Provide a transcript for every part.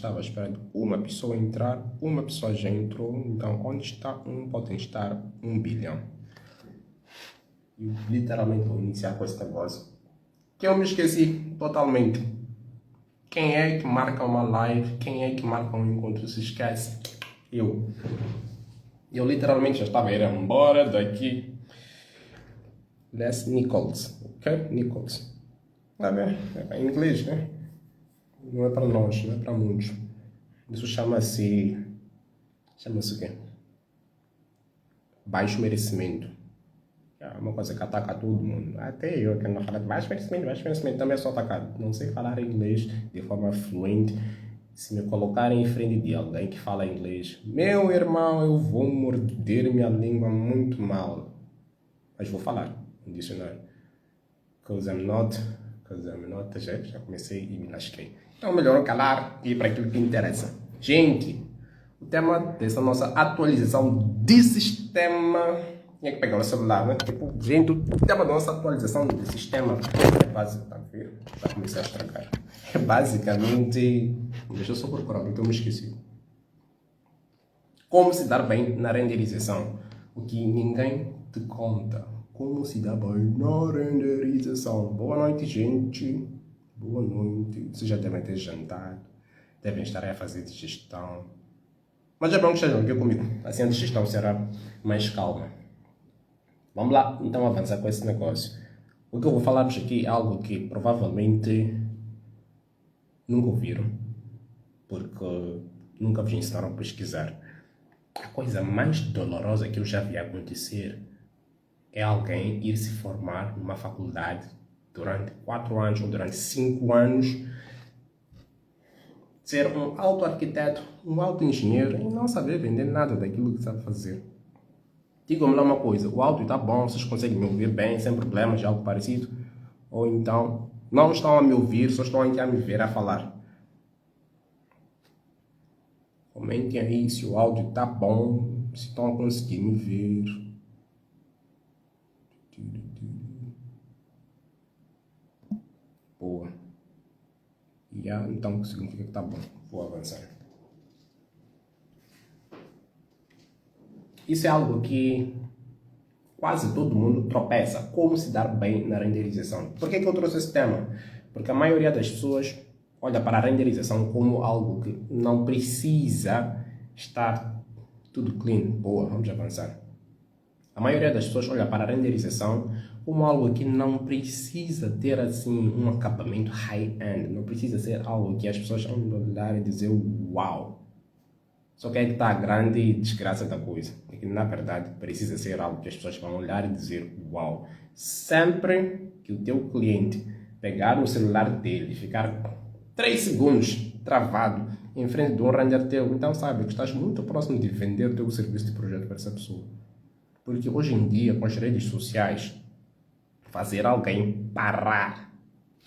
estava esperando uma pessoa entrar, uma pessoa já entrou, então onde está um pode estar 1 bilhão. E literalmente vou iniciar com esse negócio, que eu me esqueci totalmente. Quem é que marca uma live, quem é que marca um encontro se esquece? Eu literalmente já estava a ir embora daqui. Les Nichols, ok? Nichols. Tá bem? É em inglês, né? Não é para nós, não é para muitos. Isso chama-se o quê? Baixo merecimento. É uma coisa que ataca todo mundo. Até eu que não falo de baixo merecimento também sou atacado. Não sei falar inglês de forma fluente. Se me colocarem em frente de alguém que fala inglês, meu irmão, eu vou morder minha língua muito mal. Mas vou falar no dicionário. Because I'm not, já comecei e me lasquei. Então melhor calar e ir para aquilo que interessa. Gente, o tema dessa nossa atualização de sistema... Tinha que pegar o celular, né? Tipo, gente, o tema da nossa atualização de sistema é básico, tá vendo? Já comecei a estragar. É basicamente... Deixa eu só procurar, porque eu me esqueci. Como se dar bem na renderização. O que ninguém te conta. Como se dar bem na renderização. Boa noite, gente. Boa noite. Vocês já devem ter jantado. Devem estar aí a fazer digestão. Mas é bom que estejam aqui comigo. Assim a digestão será mais calma. Vamos lá, então, avançar com esse negócio. O que eu vou falar-vos aqui é algo que provavelmente nunca ouviram, porque nunca vos ensinaram a pesquisar. A coisa mais dolorosa que eu já vi acontecer é alguém ir se formar numa faculdade durante 4 anos ou durante 5 anos, ser um auto-arquiteto, um auto-engenheiro e não saber vender nada daquilo que sabe fazer. Digam-me lá uma coisa, o áudio está bom, vocês conseguem me ouvir bem, sem problemas, de algo parecido? Ou então, não estão a me ouvir, só estão aqui a me ver a falar? Comentem aí se o áudio está bom, se estão a conseguir me ver. Boa. Então significa que está bom, vou avançar. Isso é algo que quase todo mundo tropeça. Como se dar bem na renderização? Por que eu trouxe esse tema? Porque a maioria das pessoas olha para a renderização como algo que não precisa estar tudo clean. Boa, vamos avançar. A maioria das pessoas olha para a renderização como algo que não precisa ter assim um acabamento high-end. Não precisa ser algo que as pessoas vão olhar e dizer uau. Só que aí está a grande desgraça da coisa. É que, na verdade, precisa ser algo que as pessoas vão olhar e dizer uau. Sempre que o teu cliente pegar o celular dele e ficar 3 segundos travado em frente de um render teu, então sabe que estás muito próximo de vender o teu serviço de projeto para essa pessoa. Porque hoje em dia, com as redes sociais, fazer alguém parar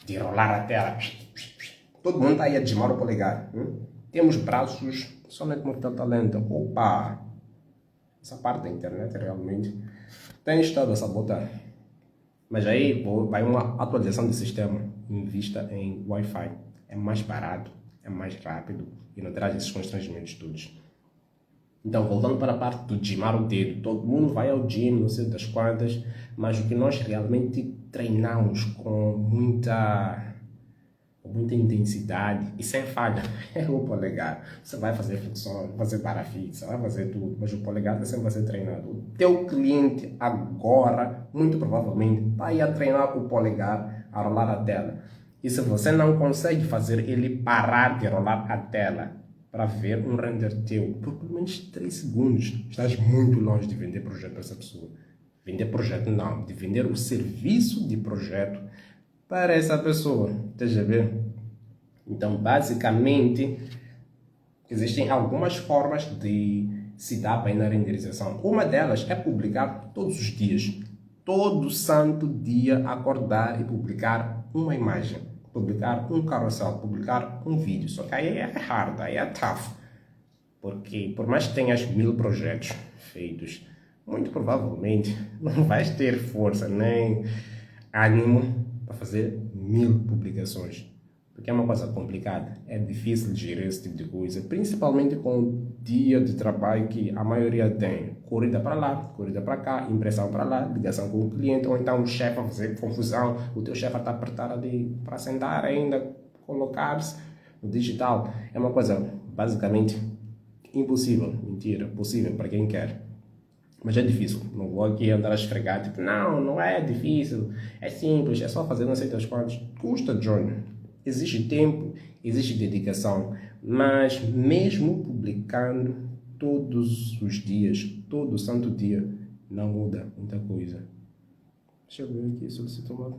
de rolar a tela. Todo mundo está aí a desmar o polegar. Temos braços... Somente Mortal Talento. Opa! Essa parte da internet realmente tem estado a sabotar. Mas aí vai uma atualização do sistema invista em Wi-Fi. É mais barato, é mais rápido e não traz esses constrangimentos todos. Então, voltando para a parte do gymar o dedo. Todo mundo vai ao gym, não sei das quantas, mas o que nós realmente treinamos com muita intensidade e sem falha é o polegar. Você vai fazer flexão, vai fazer barra fixa, vai fazer tudo, mas o polegar sempre vai ser treinado. O teu cliente agora, muito provavelmente, vai a treinar o polegar a rolar a tela. E se você não consegue fazer ele parar de rolar a tela para ver um render teu por pelo menos 3 segundos, estás muito longe de vender projeto para essa pessoa. Vender projeto não, de vender o serviço de projeto para essa pessoa, esteja bem? Então, basicamente, existem algumas formas de se dar bem na renderização. Uma delas é publicar todos os dias. Todo santo dia acordar e publicar uma imagem. Publicar um carrossel, publicar um vídeo. Só que aí é hard, aí é tough. Porque por mais que tenhas 1000 projetos feitos, muito provavelmente não vais ter força nem ânimo para fazer 1000 publicações. Porque é uma coisa complicada, é difícil gerir esse tipo de coisa, principalmente com o dia de trabalho que a maioria tem. Corrida para lá, corrida para cá, impressão para lá, ligação com o cliente, ou então o chefe a fazer confusão, o teu chefe está apertado ali para sentar ainda, colocar-se no digital. É uma coisa basicamente impossível, mentira, possível para quem quer. Mas é difícil, não vou aqui andar a esfregar, tipo, não é difícil, é simples, é só fazer não sei das quantas. Custa, John. Existe tempo, existe dedicação, mas mesmo publicando todos os dias, todo santo dia, não muda muita coisa. Deixa eu ver aqui, solicito uma...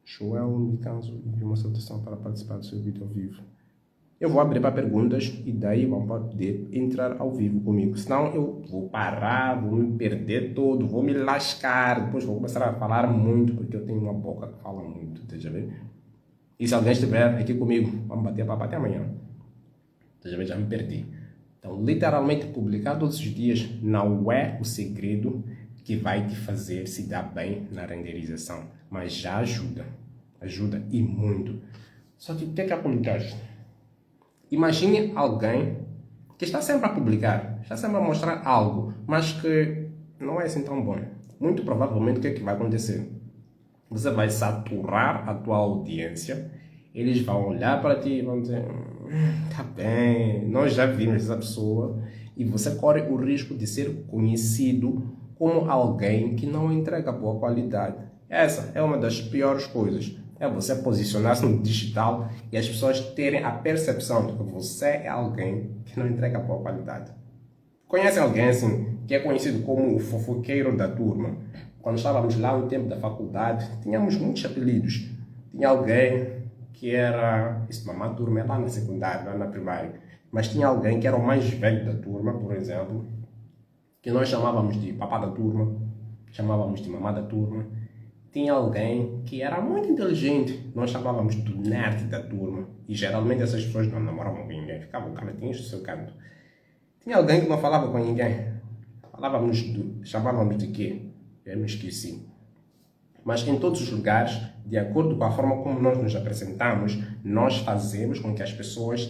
Joel Micanzo enviou uma solicitação para participar do seu vídeo ao vivo. Eu vou abrir para perguntas e daí vão poder entrar ao vivo comigo. Senão eu vou parar, vou me perder todo, vou me lascar. Depois vou começar a falar muito, porque eu tenho uma boca que fala muito, já vê? E se alguém estiver aqui comigo, vamos bater papo até amanhã. Já me perdi. Então, literalmente, publicar todos os dias não é o segredo que vai te fazer se dar bem na renderização. Mas já ajuda. Ajuda e muito. Só que o que acontece? Imagine alguém que está sempre a publicar, está sempre a mostrar algo, mas que não é assim tão bom. Muito provavelmente, o que é que vai acontecer? Você vai saturar a tua audiência, eles vão olhar para ti e vão dizer, tá bem, nós já vimos essa pessoa, e você corre o risco de ser conhecido como alguém que não entrega boa qualidade. Essa é uma das piores coisas. É você posicionar-se no digital e as pessoas terem a percepção de que você é alguém que não entrega boa qualidade. Conhece alguém assim, que é conhecido como o fofoqueiro da turma? Quando estávamos lá no tempo da faculdade, tínhamos muitos apelidos. Tinha alguém que era... Isso, mamãe turma é lá na secundária, lá na primária. Mas tinha alguém que era o mais velho da turma, por exemplo, que nós chamávamos de papá da turma, chamávamos de mamá da turma. Tinha alguém que era muito inteligente, nós chamávamos do nerd da turma. E geralmente essas pessoas não namoravam com ninguém, ficavam caladinhos do seu canto. Tinha alguém que não falava com ninguém. Chamávamos de quê? Eu me esqueci. Mas em todos os lugares, de acordo com a forma como nós nos apresentamos, nós fazemos com que as pessoas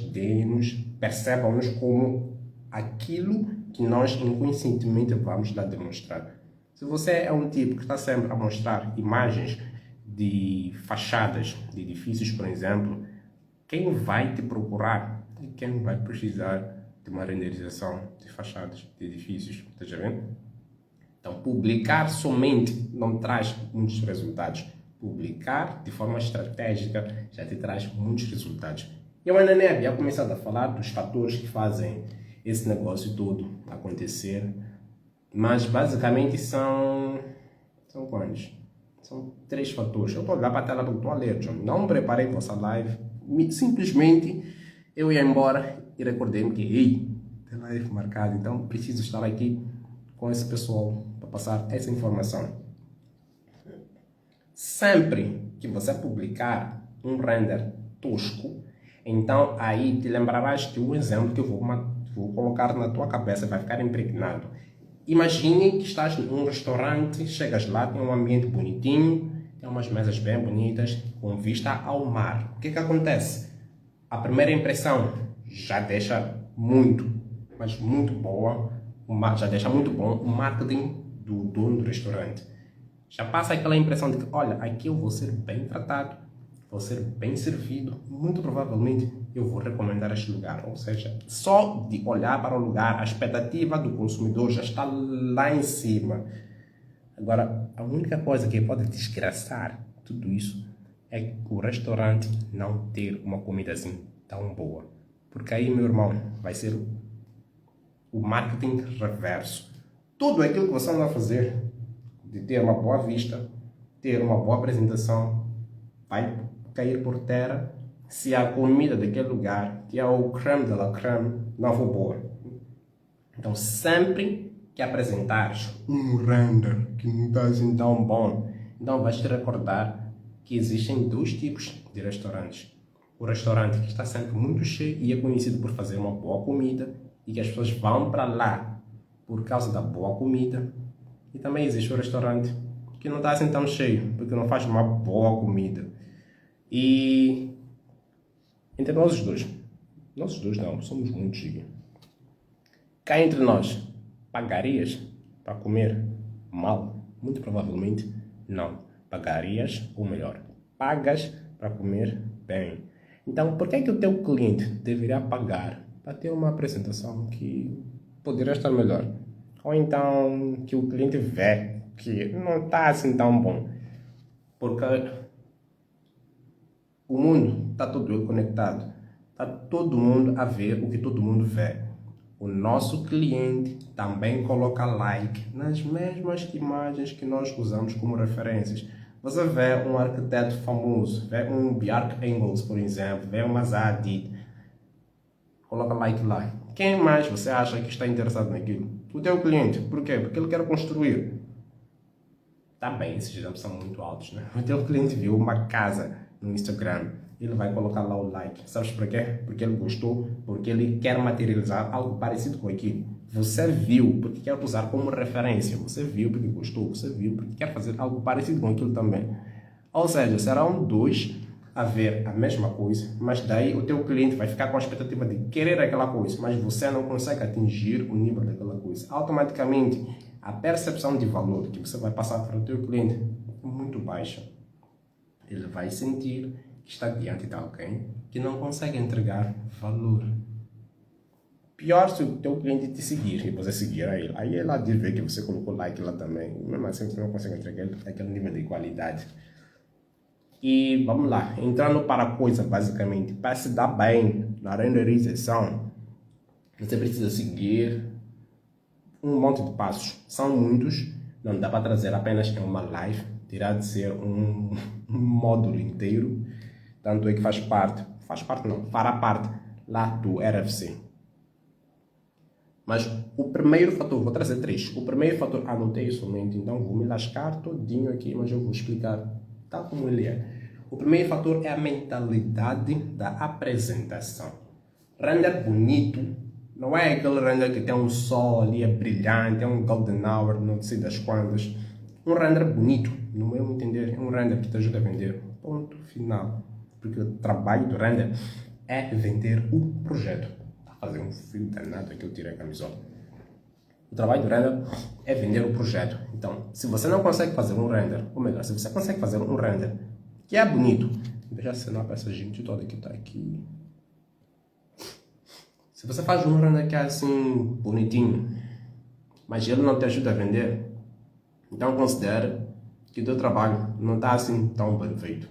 percebam-nos como aquilo que nós inconscientemente vamos lá demonstrar. Se você é um tipo que está sempre a mostrar imagens de fachadas de edifícios, por exemplo, quem vai te procurar e quem vai precisar de uma renderização de fachadas de edifícios, está vendo? Então, publicar somente não traz muitos resultados. Publicar de forma estratégica já te traz muitos resultados. Eu ainda nem havia começado a falar dos fatores que fazem esse negócio todo acontecer, mas basicamente são quantos? São 3 fatores. Eu estou a olhar para a tela porque estou a ler, John. Não preparei vossa live. Simplesmente eu ia embora e recordei-me que, tem live marcada, então preciso estar aqui com esse pessoal para passar essa informação. Sempre que você publicar um render tosco, então aí te lembrarás de um exemplo que eu vou colocar na tua cabeça, vai ficar impregnado. Imagine que estás num restaurante, chegas lá, tem um ambiente bonitinho, tem umas mesas bem bonitas, com vista ao mar. O que acontece? A primeira impressão já deixa muito, mas muito boa, já deixa muito bom o marketing do dono do restaurante. Já passa aquela impressão de que, olha, aqui eu vou ser bem tratado, vou ser bem servido, muito provavelmente eu vou recomendar este lugar. Ou seja, só de olhar para o lugar, a expectativa do consumidor já está lá em cima. Agora, a única coisa que pode desgraçar tudo isso é o restaurante não ter uma comida assim tão boa. Porque aí, meu irmão, vai ser o marketing reverso. Tudo aquilo que você vai fazer, de ter uma boa vista, ter uma boa apresentação, vai cair por terra se a comida daquele lugar, que é o creme de la creme, não for boa. Então, sempre que apresentares um render que não está assim tão bom, então vais te recordar que existem 2 tipos de restaurantes. O restaurante que está sempre muito cheio e é conhecido por fazer uma boa comida e que as pessoas vão para lá por causa da boa comida. E também existe o restaurante que não está assim tão cheio, porque não faz uma boa comida. E Entre nós dois não, somos muitos, Gui. Cá entre nós, pagarias para comer mal? Muito provavelmente não. Pagarias, ou melhor, pagas para comer bem. Então, por que é que o teu cliente deveria pagar para ter uma apresentação que poderia estar melhor? Ou então que o cliente vê que não está assim tão bom? Porque o mundo está todo ele conectado. Está todo mundo a ver o que todo mundo vê. O nosso cliente também coloca like nas mesmas imagens que nós usamos como referências. Você vê um arquiteto famoso, vê um Bjarke Ingels, por exemplo, vê uma Zaha Hadid, coloca like lá. Quem mais você acha que está interessado naquilo? O teu cliente. Por quê? Porque ele quer construir. Tá bem, esses exemplos são muito altos, né? O teu cliente viu uma casa no Instagram, ele vai colocar lá o like. Sabes por quê? Porque ele gostou, porque ele quer materializar algo parecido com aquilo. Você viu porque quer usar como referência. Você viu porque gostou, você viu porque quer fazer algo parecido com aquilo também. Ou seja, serão dois a ver a mesma coisa, mas daí o teu cliente vai ficar com a expectativa de querer aquela coisa, mas você não consegue atingir o nível daquela coisa. Automaticamente, a percepção de valor que você vai passar para o teu cliente é muito baixa. Ele vai sentir que está diante de alguém que não consegue entregar valor. Pior se o teu cliente te seguir e você seguir a ele. Aí ele há de ver que você colocou like lá também. Mesmo assim você não consegue entregar aquele nível de qualidade. E vamos lá, entrando para a coisa basicamente. Para se dar bem na renderização, você precisa seguir um monte de passos. São muitos, não dá para trazer apenas em uma live. Terá de ser um módulo inteiro. Tanto é que fará parte lá do RFC. Mas o primeiro fator, vou trazer 3. O primeiro fator, anotei somente, então vou me lascar todinho aqui, mas eu vou explicar tal como ele é. O primeiro fator é a mentalidade da apresentação. Render bonito não é aquele render que tem um sol ali, é brilhante, é um golden hour, não sei das quantas. Um render bonito, no meu entender, é um render que te ajuda a vender. Ponto final. Porque o trabalho do render é vender o projeto. Fazer um fio danado aqui eu tirei a camisola. O trabalho do render é vender o projeto. Então, se você não consegue fazer um render, ou melhor, se você consegue fazer um render que é bonito, deixa eu assinar para essa gente toda que está aqui. Se você faz um render que é assim, bonitinho, mas ele não te ajuda a vender, então considere que o teu trabalho não está assim tão bem feito.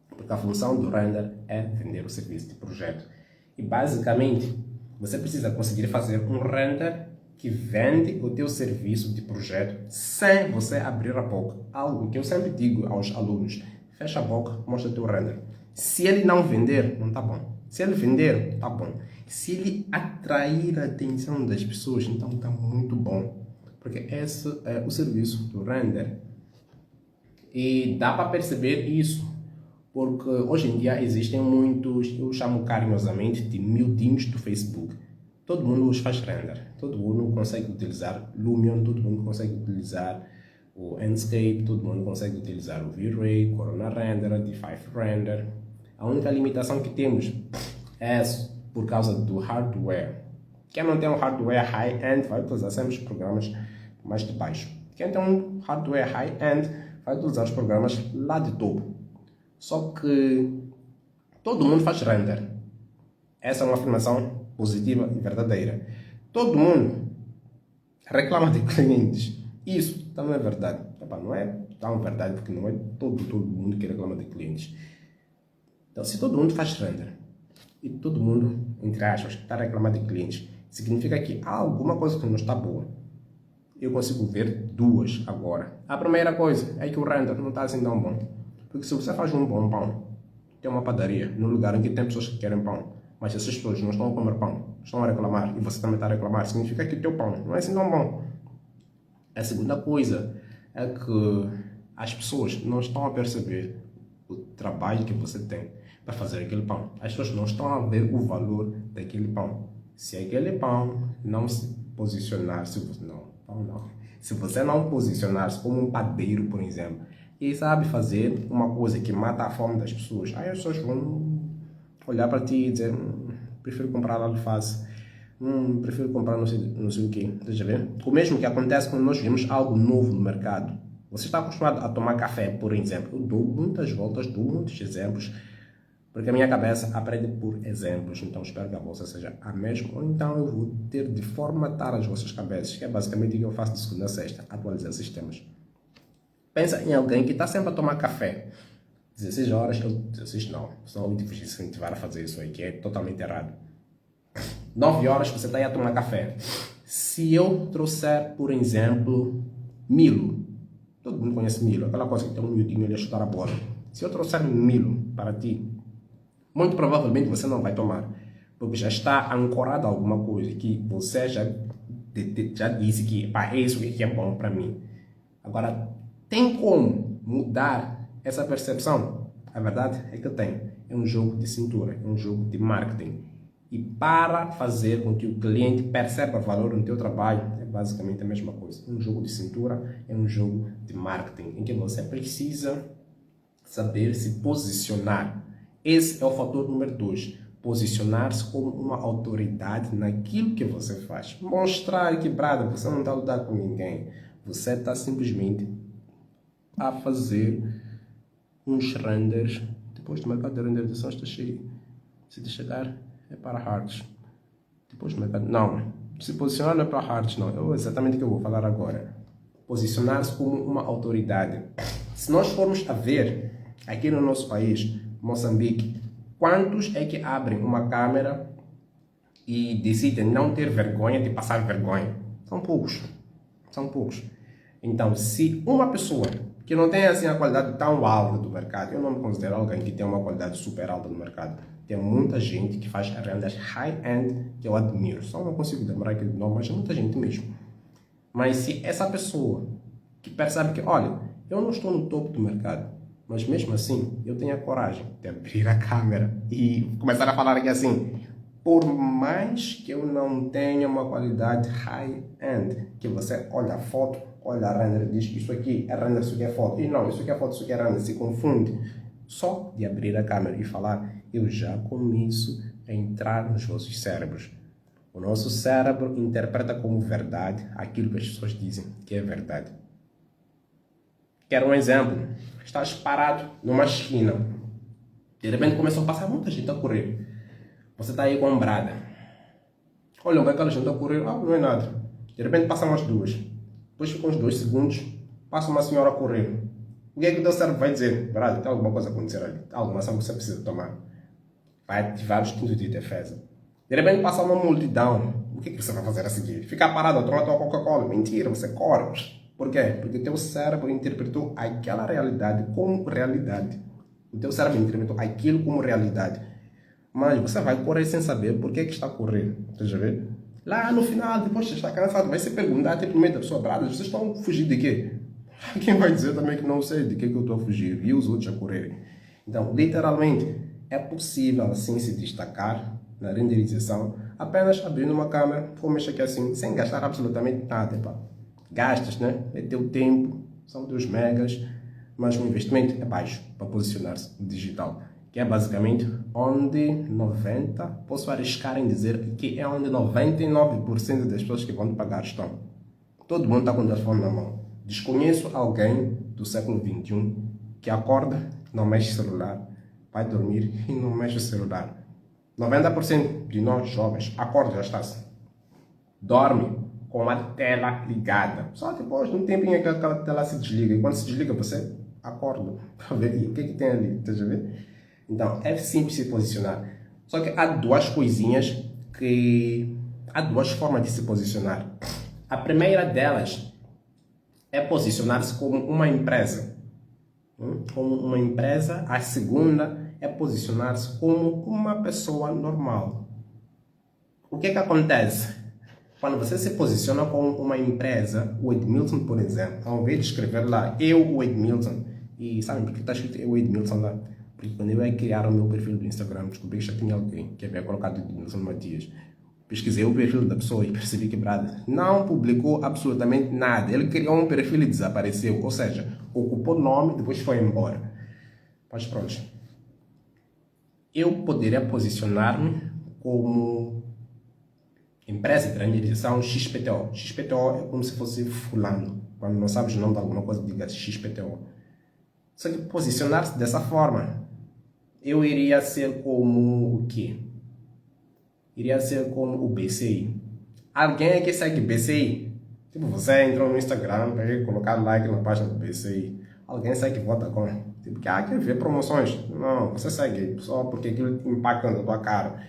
Porque a função do render é vender o serviço de projeto. E basicamente, você precisa conseguir fazer um render que vende o teu serviço de projeto sem você abrir a boca. Algo que eu sempre digo aos alunos: fecha a boca, mostra o teu render. Se ele não vender, não está bom. Se ele vender, está bom. Se ele atrair a atenção das pessoas, então está muito bom. Porque esse é o serviço do render. E dá para perceber isso. Porque hoje em dia existem muitos, eu chamo carinhosamente de miudinhos do Facebook. Todo mundo os faz render. Todo mundo consegue utilizar Lumion, todo mundo consegue utilizar o Enscape, todo mundo consegue utilizar o V-Ray, Corona Render, D5 Render. A única limitação que temos é por causa do hardware. Quem não tem um hardware high-end vai utilizar sempre os programas mais de baixo. Quem tem um hardware high-end vai utilizar os programas lá de topo. Só que todo mundo faz render. Essa é uma afirmação positiva e verdadeira. Todo mundo reclama de clientes. Isso também é verdade. Não é tão verdade porque não é todo mundo que reclama de clientes. Então, se todo mundo faz render e todo mundo, entre aspas, está reclamando de clientes, significa que há alguma coisa que não está boa. Eu consigo ver duas agora. A primeira coisa é que o render não está assim tão bom. Porque se você faz um bom pão, tem uma padaria no lugar em que tem pessoas que querem pão, mas essas pessoas não estão a comer pão, estão a reclamar, e você também está a reclamar, significa que o teu pão não é assim tão bom. A segunda coisa é que as pessoas não estão a perceber o trabalho que você tem para fazer aquele pão. As pessoas não estão a ver o valor daquele pão. Se aquele pão não se posicionar, se você não posicionar-se como um padeiro, por exemplo, e sabe fazer uma coisa que mata a fome das pessoas, aí as pessoas vão olhar para ti e dizer, prefiro comprar alface, prefiro comprar não sei o quê. Deixa ver? O mesmo que acontece quando nós vemos algo novo no mercado. Você está acostumado a tomar café, por exemplo. Eu dou muitas voltas, dou muitos exemplos, porque a minha cabeça aprende por exemplos. Então espero que a vossa seja a mesma. Ou então eu vou ter de formatar as vossas cabeças, que é basicamente o que eu faço de segunda a sexta, atualizar sistemas. Pensa em alguém que está sempre a tomar café. 16 horas, 16 não, só eu te incentivar a fazer isso aí, que é totalmente errado. 9 horas você está aí a tomar café. Se eu trouxer, por exemplo, Milo, todo mundo conhece Milo, aquela coisa que tem um miudinho ali a chutar a bola. Se eu trouxer Milo para ti, muito provavelmente você não vai tomar, porque já está ancorado a alguma coisa que você já disse que é isso que é bom para mim. Agora, tem como mudar essa percepção? A verdade é que tem. É um jogo de cintura, é um jogo de marketing. E para fazer com que o cliente perceba valor no teu trabalho, é basicamente a mesma coisa. É um jogo de cintura, é um jogo de marketing, em que você precisa saber se posicionar. Esse é o fator número 2. Posicionar-se como uma autoridade naquilo que você faz. Mostrar que, brada, você não está a lutar com ninguém. Você está simplesmente a fazer uns renders. Depois do mercado de renderização está cheio. Se te chegar, é para hards. Depois do mercado... Não. Se posicionar não é para hards, não. É exatamente o que eu vou falar agora. Posicionar-se como uma autoridade. Se nós formos a ver, aqui no nosso país, Moçambique, quantos é que abrem uma câmera e decidem não ter vergonha de passar vergonha? São poucos. São poucos. Então, se uma pessoa que não tem assim a qualidade tão alta do mercado, eu não me considero alguém que tem uma qualidade super alta no mercado. Tem muita gente que faz rendas high-end que eu admiro. Só não consigo lembrar aquele nome, mas é muita gente mesmo. Mas se essa pessoa que percebe que, olha, eu não estou no topo do mercado, mas mesmo assim eu tenho a coragem de abrir a câmera e começar a falar aqui assim, por mais que eu não tenha uma qualidade high-end, que você olha a foto, olha a render e diz isso aqui é render, isso aqui é foto. E não, isso aqui é foto, isso aqui é render, se confunde. Só de abrir a câmera e falar, eu já começo a entrar nos vossos cérebros. O nosso cérebro interpreta como verdade aquilo que as pessoas dizem que é verdade. Quero um exemplo. Estás parado numa esquina. De repente começou a passar muita gente a correr. Você está aí com brada. Olha, vai aquela gente a correr. Ah, não é nada. De repente passam as duas. Depois ficam uns 2 segundos. Passa uma senhora a correr. O que é que o teu cérebro vai dizer? Brada, tem alguma coisa a acontecer ali. Tem alguma ação que você precisa tomar. Vai ativar o instinto de defesa. De repente passa uma multidão. O que você vai fazer a seguir? Ficar parado a tomar tua Coca-Cola? Mentira, você corre. Por quê? Porque o teu cérebro interpretou aquela realidade como realidade. O teu cérebro interpretou aquilo como realidade. Mas você vai correr sem saber por que está a correr. Deixa eu ver. Lá no final, depois de estar cansado, vai se perguntar, tipo, no meio da pessoa, brada, vocês estão a fugir de quê? Quem vai dizer também que não sei de que eu estou a fugir? E os outros a correrem. Então, literalmente, é possível assim se destacar na renderização apenas abrindo uma câmera, como mexer aqui assim, sem gastar absolutamente nada. Pá. Gastas, né? É teu tempo, são 2 megas, mas o investimento é baixo para posicionar-se no digital, que é basicamente onde 90, posso arriscar em dizer que é onde 99% das pessoas que vão pagar estão. Todo mundo está com o telefone na mão. Desconheço alguém do século XXI que acorda, não mexe o celular, vai dormir e não mexe o celular. 90% de nós jovens acorda já está-se. Dorme com a tela ligada. Só depois de um tempinho que aquela tela se desliga. E quando se desliga, você acorda para ver o que tem ali. Deixa eu ver. Então, é simples se posicionar. Só que há 2 coisinhas que... Há 2 formas de se posicionar. A primeira delas é posicionar-se como uma empresa. Como uma empresa. A segunda é posicionar-se como uma pessoa normal. O que acontece? Quando você se posiciona como uma empresa, o Edmilson, por exemplo, ao invés de escrever lá, eu, o Edmilson, e sabe por que está escrito eu, o Edmilson lá? Porque quando eu ia criar o meu perfil do Instagram, descobri que já tinha alguém que havia colocado Edmilson Matias. Pesquisei o perfil da pessoa e percebi que, brada, não publicou absolutamente nada. Ele criou um perfil e desapareceu. Ou seja, ocupou o nome e depois foi embora. Mas pronto. eu poderia posicionar-me como empresa de renderização XPTO. XPTO é como se fosse fulano. Quando não sabes o nome de alguma coisa, diga XPTO. Só que posicionar-se dessa forma, eu iria ser como o quê? Iria ser como o BCI. Alguém aqui segue BCI? Tipo, você entrou no Instagram para colocar like na página do BCI. Alguém segue Vodacom? Tipo, quer ver promoções? Não, você segue só porque aquilo impacta na tua cara.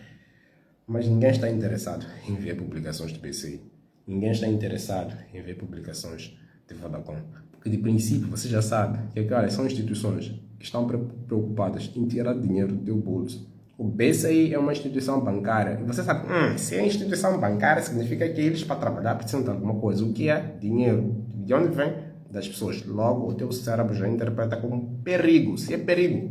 Mas ninguém está interessado em ver publicações do BCI. Ninguém está interessado em ver publicações de Vodacom. Porque de princípio você já sabe que olha, são instituições que estão preocupadas em tirar dinheiro do teu bolso. O BCI é uma instituição bancária. E você sabe, se é instituição bancária, significa que eles para trabalhar precisam de alguma coisa. O que é? Dinheiro. De onde vem? Das pessoas. Logo, o teu cérebro já interpreta como perigo. Se é perigo.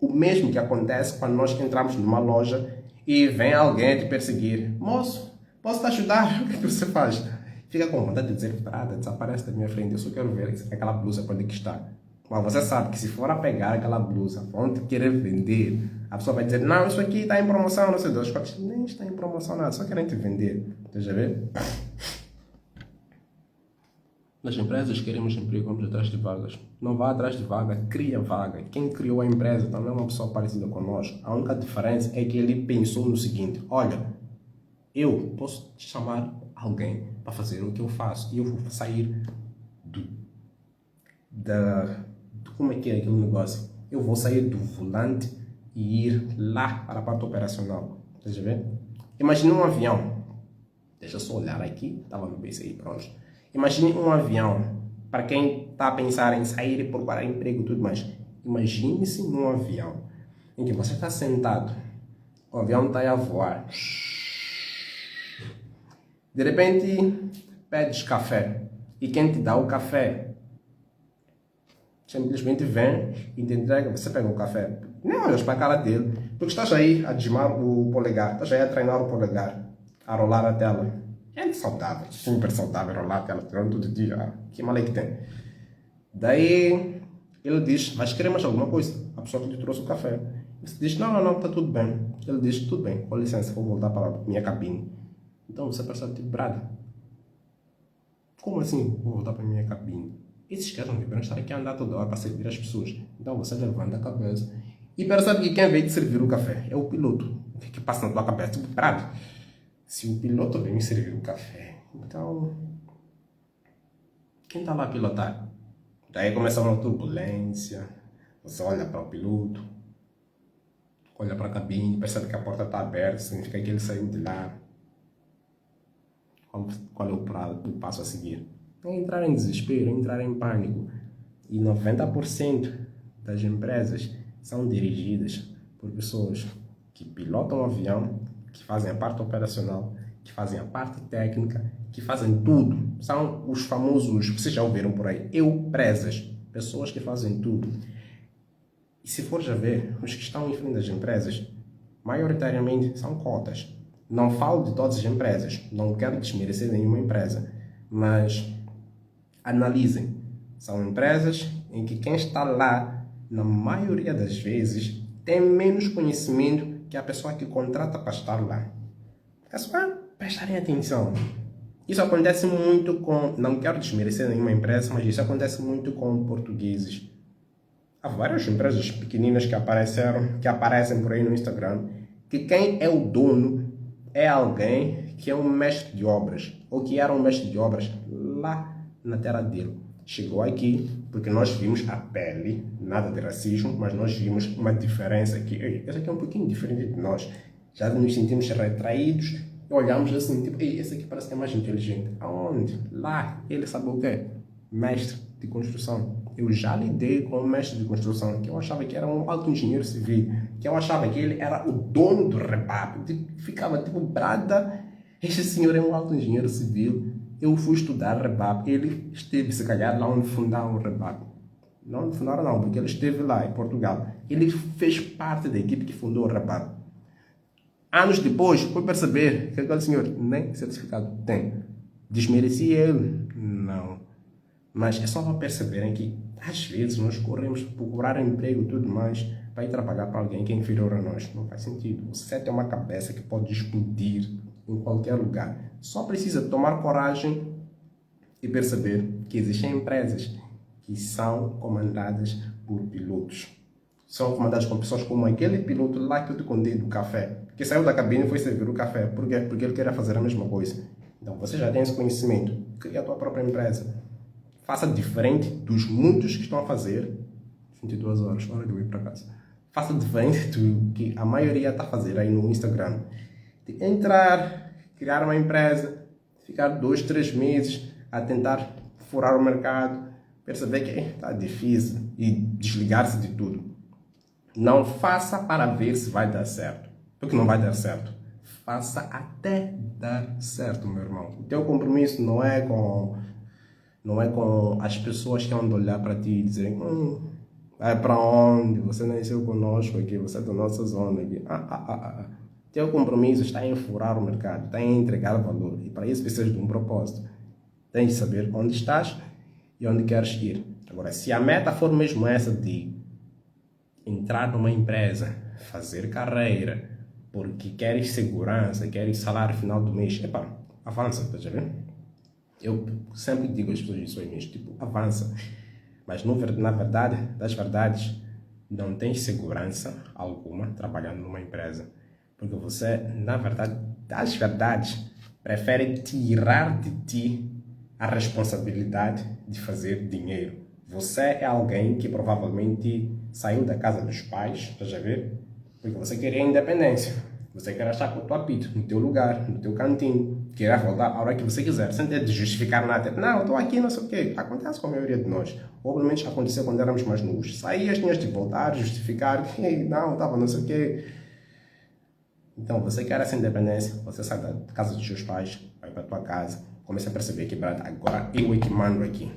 O mesmo que acontece quando nós entramos numa loja e vem alguém te perseguir. Moço, posso te ajudar? O que você faz? Fica com vontade de dizer, parada, desaparece da minha frente, eu só quero ver aquela blusa para onde que está. Mas você sabe que se for a pegar aquela blusa, vão te querer vender, a pessoa vai dizer, não, isso aqui está em promoção, não sei das coisas. Nem está em promoção nada, só querem te vender. Deixa eu ver. Nas empresas queremos emprego, vamos atrás de vagas. Não vá atrás de vaga, cria vaga. Quem criou a empresa também é uma pessoa parecida conosco. A única diferença é que ele pensou no seguinte, olha, eu posso chamar alguém para fazer o que eu faço e eu vou sair como é que é aquele negócio? Eu vou sair do volante e ir lá para a parte operacional. Deixa eu ver. Imagine um avião. Deixa eu só olhar aqui. Estava no BCI, pronto. Imagine um avião. Para quem está a pensar em sair e procurar emprego e tudo mais. Imagine-se num avião em que você está sentado. O avião está a voar. De repente, pedes café. E quem te dá o café simplesmente vem e te entrega. Você pega o café. Nem olhas para a cara dele. Porque estás aí a desmar o polegar. Estás aí a treinar o polegar. A rolar a tela. É saudável. Super saudável rolar a tela durante todo dia. Que mal é que tem? Daí ele diz, mas querer mais alguma coisa? A pessoa que te trouxe o café. Você diz, não, está tudo bem. Ele diz, tudo bem, com licença, vou voltar para a minha cabine. Então você percebe, tipo, brada, como assim vou voltar para a minha cabine? Esses caras não deveriam estar aqui a andar toda hora para servir as pessoas. Então você levanta a cabeça e percebe que quem veio te servir o café é o piloto. O que passa na tua cabeça? Tipo, brada, se o piloto vem me servir o café, então quem está lá a pilotar? Daí começa uma turbulência, você olha para o piloto, olha para a cabine, percebe que a porta está aberta, significa que ele saiu de lá. Qual é o passo a seguir? É entrar em desespero, entrar em pânico. E 90% das empresas são dirigidas por pessoas que pilotam o avião, que fazem a parte operacional, que fazem a parte técnica, que fazem tudo. São os famosos, vocês já ouviram por aí, empresas, pessoas que fazem tudo. E se for já ver, os que estão em frente das empresas, maioritariamente são cotas. Não falo de todas as empresas, não quero desmerecer nenhuma empresa, mas analisem. São empresas em que quem está lá, na maioria das vezes, tem menos conhecimento que a pessoa que contrata para estar lá. É só prestarem atenção. Isso acontece muito com, não quero desmerecer nenhuma empresa, mas isso acontece muito com portugueses. Há várias empresas pequeninas que aparecem por aí no Instagram, que quem é o dono é alguém que é um mestre de obras, ou que era um mestre de obras lá na terra dele. Chegou aqui porque nós vimos a pele, nada de racismo, mas nós vimos uma diferença aqui. Esse aqui é um pouquinho diferente de nós. Já nos sentimos retraídos e olhamos assim, tipo, esse aqui parece que é mais inteligente. Aonde? Lá, ele sabe o quê? Mestre de construção. Eu já lidei com um mestre de construção que eu achava que era um alto engenheiro civil, que eu achava que ele era o dono do rebabo. Ficava tipo, brada, este senhor é um alto engenheiro civil. Eu fui estudar rebabo. Ele esteve, se calhar, lá onde fundaram o rebabo. Não onde fundaram, não, porque ele esteve lá em Portugal. Ele fez parte da equipe que fundou o rebabo. Anos depois, fui perceber que aquele senhor nem certificado tem. Desmereci ele? Não. Mas é só para perceberem que, às vezes, nós corremos para procurar emprego e tudo mais, para ir trabalhar para alguém que é inferior a nós. Não faz sentido. Você tem uma cabeça que pode explodir em qualquer lugar. Só precisa tomar coragem e perceber que existem empresas que são comandadas por pilotos. São comandadas por pessoas como aquele piloto lá que eu te contei do café, que saiu da cabine e foi servir o café. Por quê? Porque ele queria fazer a mesma coisa. Então você já tem esse conhecimento. Cria a tua própria empresa. Faça diferente dos muitos que estão a fazer. 22 horas, hora de eu ir para casa. Faça diferente do que a maioria está a fazer aí no Instagram. De entrar, criar uma empresa, ficar 2, 3 meses a tentar furar o mercado, perceber que está difícil e desligar-se de tudo. Não faça para ver se vai dar certo, porque não vai dar certo. Faça até dar certo, meu irmão. O teu compromisso não é com as pessoas que vão olhar para ti e dizer vai para onde? Você nasceu conosco aqui, você é da nossa zona aqui. Teu compromisso está em furar o mercado, está em entregar valor. E para isso precisas de um propósito. Tens de saber onde estás e onde queres ir. Agora, se a meta for mesmo essa de entrar numa empresa, fazer carreira, porque queres segurança, queres salário final do mês, avança, tá vendo? Eu sempre digo às pessoas isso aí mesmo, tipo, avança. Mas na verdade, das verdades, não tens segurança alguma trabalhando numa empresa. Porque você, na verdade, das verdades, prefere tirar de ti a responsabilidade de fazer dinheiro. Você é alguém que provavelmente saiu da casa dos pais, estás a ver? Porque você queria independência. Você quer estar com o teu apito, no teu lugar, no teu cantinho. Querer voltar a hora que você quiser, sem ter de justificar nada. Não, eu estou aqui, não sei o quê. Acontece com a maioria de nós. Ou pelo menos aconteceu quando éramos mais novos. Saías, tinhas de voltar, justificar. Não, estava não sei o quê. Então, você quer essa independência, você sai da casa dos seus pais, vai para a tua casa, começa a perceber que agora eu é que mando aqui.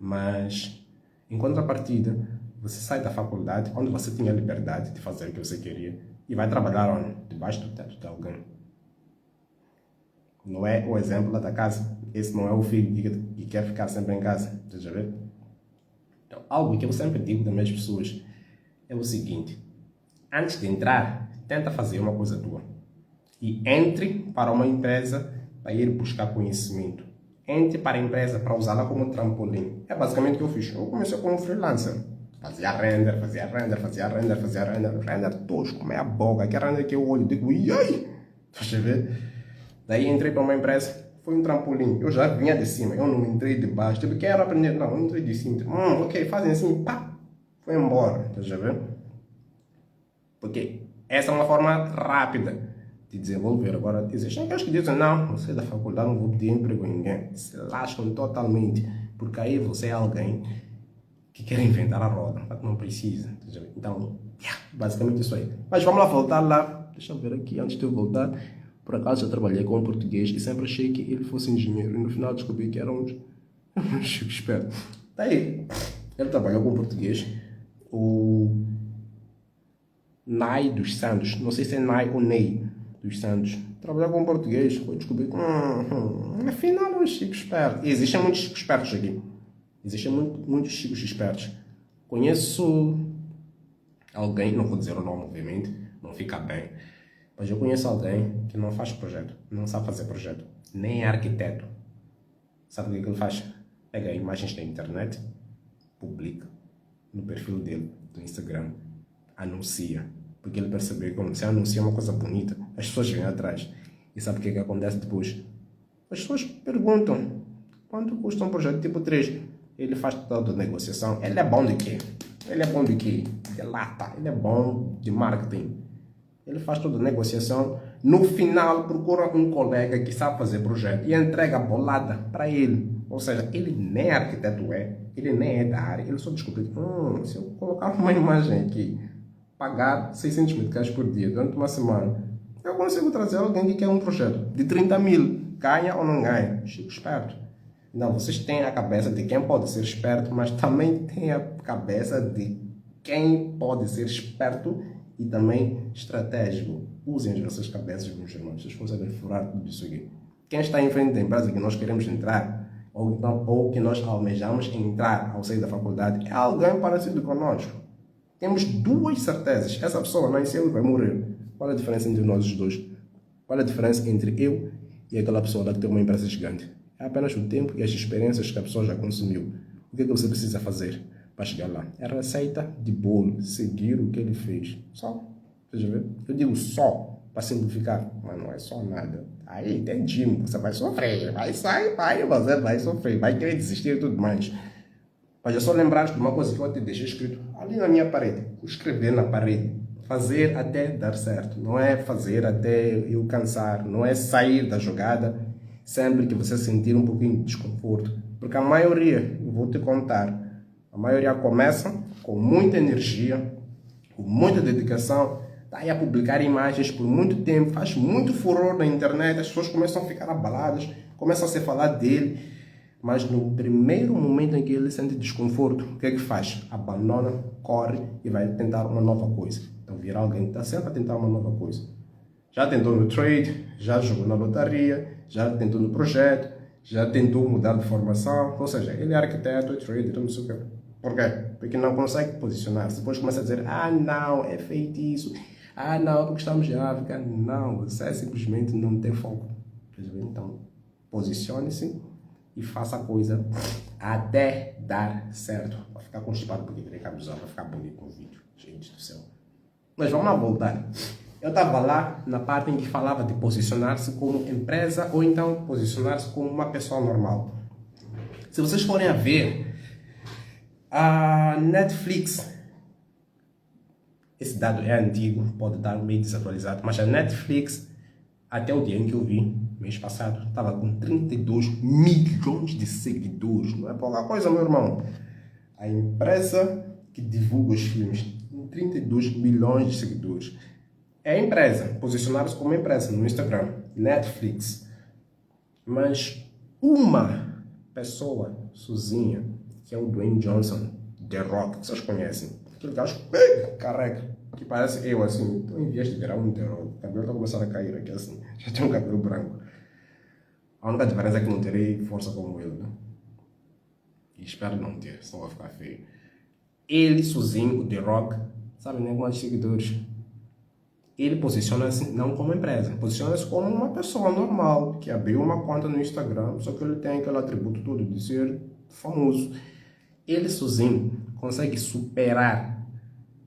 Mas, em contrapartida, você sai da faculdade, onde você tinha liberdade de fazer o que você queria, e vai trabalhar onde? Debaixo do teto de alguém. Não é o exemplo lá da casa. Esse não é o filho que quer ficar sempre em casa. Deixa eu ver. Então, algo que eu sempre digo das minhas pessoas é o seguinte. Antes de entrar, tenta fazer uma coisa tua. E entre para uma empresa para ir buscar conhecimento. Entre para a empresa para usá-la como trampolim. É basicamente o que eu fiz. Eu comecei como freelancer. Fazia render tosco, meia boca. Que render que eu olho e digo, ai! Deixa eu ver. Daí entrei para uma empresa, foi um trampolim. Eu já vinha de cima, eu não entrei de baixo. Tipo, quero aprender. Não, eu entrei de cima. Ok, fazem assim, pá, foi embora. Tá vendo? Porque essa é uma forma rápida de desenvolver. Agora, existem aqueles que dizem, não, você é da faculdade, não vou pedir emprego a ninguém. Se lascam totalmente, porque aí você é alguém que quer inventar a roda, mas não precisa. Tá vendo? Então, basicamente isso aí. Mas vamos lá, voltar lá. Deixa eu ver aqui, antes de eu voltar. Por acaso eu trabalhei com um português e sempre achei que ele fosse engenheiro. E no final descobri que era um chico esperto. Daí, ele trabalhou com um português, o Nai dos Santos. Não sei se é Nai ou Ney dos Santos. Trabalhou com um português, foi descobrir que afinal é um chico esperto. E existem muitos chicos espertos aqui. Existem muitos chicos espertos. Conheço alguém, não vou dizer o nome obviamente, não fica bem. Mas eu conheço alguém que não faz projeto, não sabe fazer projeto, nem é arquiteto. Sabe o que ele faz? Pega imagens da internet, publica no perfil dele, do Instagram, anuncia. Porque ele percebeu que quando você anuncia uma coisa bonita, as pessoas vêm atrás. E sabe o que acontece depois? As pessoas perguntam, quanto custa um projeto tipo 3? Ele faz toda a negociação. Ele é bom de quê? Ele é bom de quê? De lata. Ele é bom de marketing. Ele faz toda a negociação. No final, procura um colega que sabe fazer projeto e entrega a bolada para ele. Ou seja, ele nem arquiteto ele nem é da área. Ele só descobriu, se eu colocar uma imagem aqui, pagar 600 mil reais por dia durante uma semana, eu consigo trazer alguém que quer um projeto de 30 mil. Ganha ou não ganha? Chico esperto. Não, vocês têm a cabeça de quem pode ser esperto, mas também tem a cabeça de quem pode ser esperto e também estratégico. Usem as vossas cabeças, meus irmãos. Vocês conseguem furar tudo isso aqui. Quem está em frente da empresa que nós queremos entrar, ou que nós almejamos entrar ao sair da faculdade, é alguém parecido conosco. Temos duas certezas. Essa pessoa nasceu e vai morrer. Qual é a diferença entre nós os dois? Qual é a diferença entre eu e aquela pessoa lá que tem uma empresa gigante? É apenas o tempo e as experiências que a pessoa já consumiu. O que é que você precisa fazer para chegar lá? É a receita de bolo, seguir o que ele fez. Só. Você já vê? Eu digo só, para simplificar, mas não é só nada. Aí tem gym, você vai sofrer, vai sair, você vai sofrer, vai querer desistir e tudo mais. Mas é só lembrar de uma coisa que eu até deixei escrito ali na minha parede. Escrever na parede. Fazer até dar certo. Não é fazer até eu cansar. Não é sair da jogada sempre que você sentir um pouquinho de desconforto. Porque a maioria, eu vou te contar, a maioria começa com muita energia, com muita dedicação, está aí a publicar imagens por muito tempo, faz muito furor na internet, as pessoas começam a ficar abaladas, começam a se falar dele, mas no primeiro momento em que ele sente desconforto, o que é que faz? Abandona, corre e vai tentar uma nova coisa. Então vira alguém que está sempre a tentar uma nova coisa. Já tentou no trade, já jogou na lotaria, já tentou no projeto, já tentou mudar de formação, ou seja, ele é arquiteto, é trader, não sei o quê. Por quê? Porque não consegue posicionar-se. Depois começa a dizer, não, é feitiço. Não, porque estamos em África. Não, você simplesmente não tem foco. Então, posicione-se e faça a coisa até dar certo. Vai ficar constipado porque virei camisão, vai ficar bonito no vídeo. Gente do céu. Mas vamos lá voltar. Eu estava lá na parte em que falava de posicionar-se como empresa ou então posicionar-se como uma pessoa normal. Se vocês forem a ver, a Netflix, esse dado é antigo, pode estar meio desatualizado, mas a Netflix, até o dia em que eu vi, mês passado, estava com 32 milhões de seguidores. Não é pouca coisa, meu irmão. A empresa que divulga os filmes tem 32 milhões de seguidores. É a empresa, posicionar-se como empresa no Instagram, Netflix. Mas uma pessoa sozinha, que é o Dwayne Johnson, The Rock, vocês conhecem. Aquele gajo careca, que parece eu, assim. Então, em vez de virar um The Rock, o cabelo está começando a cair aqui, assim. Já tem um cabelo branco. A única diferença é que não terei força como ele, né? E espero não ter, senão vai ficar feio. Ele sozinho, o The Rock, sabe nem quantos seguidores? Ele posiciona-se não como empresa, posiciona-se como uma pessoa normal, que abriu uma conta no Instagram, só que ele tem aquele atributo todo de ser famoso. Ele sozinho consegue superar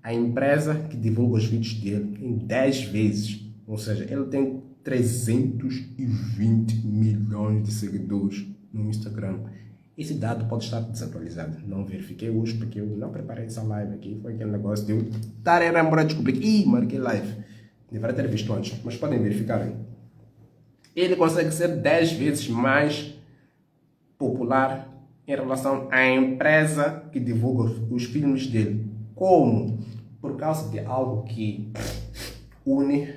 a empresa que divulga os vídeos dele em 10 vezes. Ou seja, ele tem 320 milhões de seguidores no Instagram. Esse dado pode estar desatualizado. Não verifiquei hoje porque eu não preparei essa live aqui. Foi aquele negócio de eu estar a lembrar de descobrir. Marquei live. Deveria ter visto antes, mas podem verificar aí. Ele consegue ser 10 vezes mais popular em relação à empresa que divulga os filmes dele. Como? Por causa de algo que une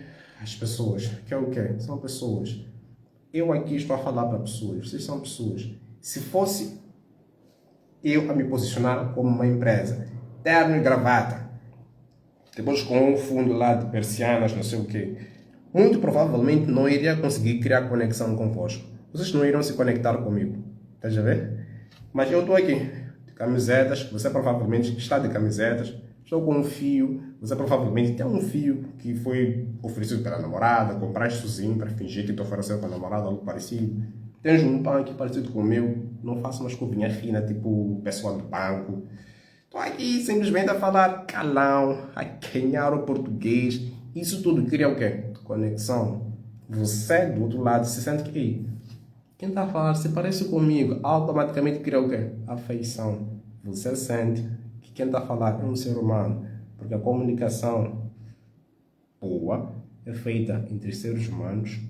as pessoas. Que é o quê? São pessoas. Eu aqui estou a falar para pessoas. Vocês são pessoas. Se fosse eu a me posicionar como uma empresa, terno e gravata, depois com um fundo lá de persianas, não sei o quê, muito provavelmente não iria conseguir criar conexão convosco. Vocês não irão se conectar comigo. Tá a ver? Mas eu estou aqui, de camisetas, você provavelmente está de camisetas, estou com um fio, você provavelmente tem um fio que foi oferecido pela namorada, compraste sozinho para fingir que te ofereceu para a namorada, algo parecido. Tens um punk parecido com o meu, não faço uma escovinha fina, tipo o pessoal do banco. Estou aqui simplesmente a falar calão, a quenhar o português. Isso tudo cria o quê? Conexão. Você, do outro lado, se sente que, ei, quem está a falar se parece comigo, automaticamente cria o quê? Afeição. Você sente que quem está a falar é um ser humano. Porque a comunicação boa é feita entre seres humanos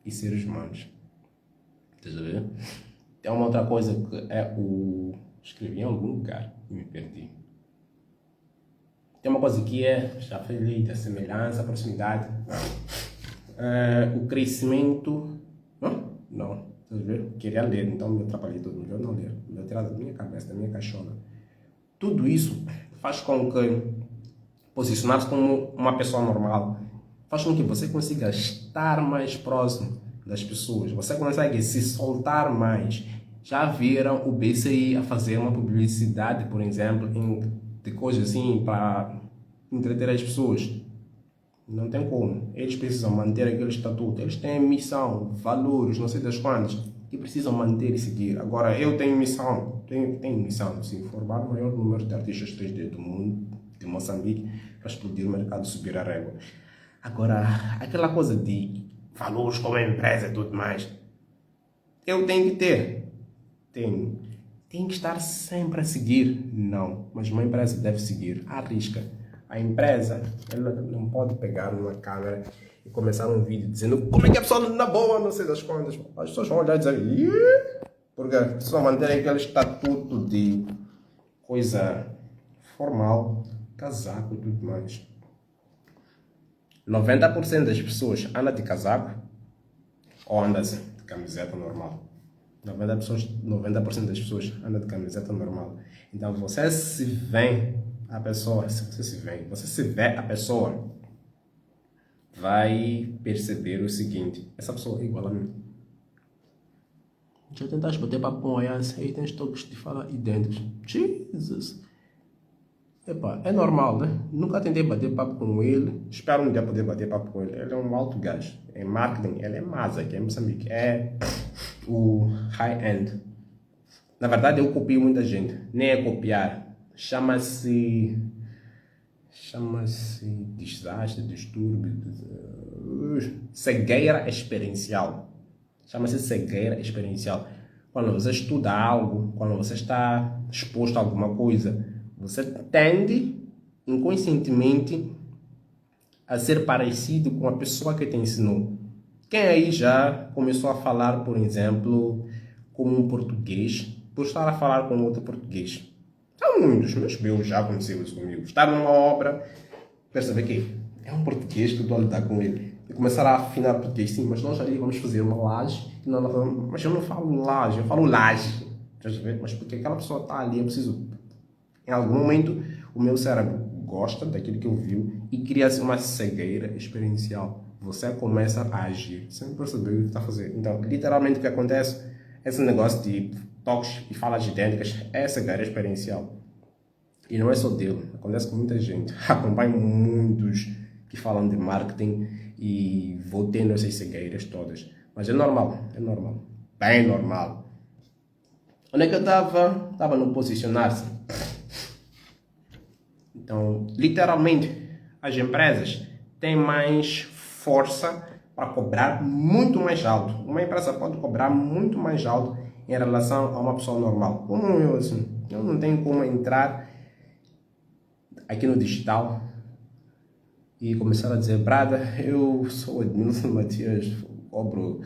e seres humanos. Estás a ver? Tem uma outra coisa que é o... Escrevi em algum lugar e me perdi. Tem uma coisa que é, já falei da semelhança, proximidade. O crescimento... Não. Estás a ver? Queria ler, então me atrapalhei todo. Melhor não ler. Melhor tirar da minha cabeça, da minha caixola. Tudo isso faz com que posicionar-se como uma pessoa normal faz com que você consiga estar mais próximo das pessoas. Você consegue se soltar mais. Já viram o BCI a fazer uma publicidade, por exemplo, de coisas assim para entreter as pessoas. Não tem como. Eles precisam manter aquele estatuto. Eles têm missão, valores, não sei das quantas, que precisam manter e seguir. Agora, eu tenho missão. Tenho missão, sim, formar o maior número de artistas 3D do mundo, de Moçambique, para explodir o mercado e subir a régua. Agora, aquela coisa de valores como empresa e tudo mais, eu tenho que ter. Tem que estar sempre a seguir. Não, mas uma empresa deve seguir. Arrisca. A empresa, ela não pode pegar uma câmera e começar um vídeo dizendo como é que a pessoa na boa, não sei das quantas. As pessoas vão olhar e dizer, ih, porque só manter aquele estatuto de coisa formal, casaco e tudo mais. 90% das pessoas anda de casaco ou anda de camiseta normal. 90% das pessoas anda de camiseta normal. Então você se vê a pessoa, você se vê a pessoa, vai perceber o seguinte: essa pessoa é igual a mim. Já tentaste bater papo com o Ayas, aí tens toques de fala idênticos. Jesus! Epa, é normal, né? Nunca tentei bater papo com ele. Espero um dia poder bater papo com ele. Ele é um alto gajo. Em marketing, ele é massa, que é Moçambique. É o high-end. Na verdade, eu copio muita gente. Nem é copiar. Chama-se desastre, distúrbio, cegueira experiencial. Chama-se cegueira experiencial. Quando você estuda algo, quando você está exposto a alguma coisa, você tende, inconscientemente, a ser parecido com a pessoa que te ensinou. Quem aí já começou a falar, por exemplo, como um português, por estar a falar com outro português? Há muitos, mas já aconteceu isso comigo. Estar numa obra, perceber que é um português que eu estou a lidar com ele. E começar a afinar português. Sim, mas nós ali vamos fazer uma laje. Mas eu não falo laje, eu falo laje. Mas porque aquela pessoa está ali, eu preciso... Em algum momento, o meu cérebro gosta daquilo que eu vi e cria-se uma cegueira experiencial. Você começa a agir sem perceber o que está fazendo. Então, literalmente o que acontece, esse negócio de toques e falas idênticas é cegueira experiencial. E não é só dele, acontece com muita gente. Acompanho muitos que falam de marketing e vou tendo essas cegueiras todas. Mas é normal, bem normal. Onde é que eu estava? Estava no posicionar-se. Então, literalmente, as empresas têm mais força para cobrar muito mais alto. Uma empresa pode cobrar muito mais alto em relação a uma pessoa normal. Como eu, assim, eu não tenho como entrar aqui no digital e começar a dizer, Brada, eu sou o Edmilson Matias, cobro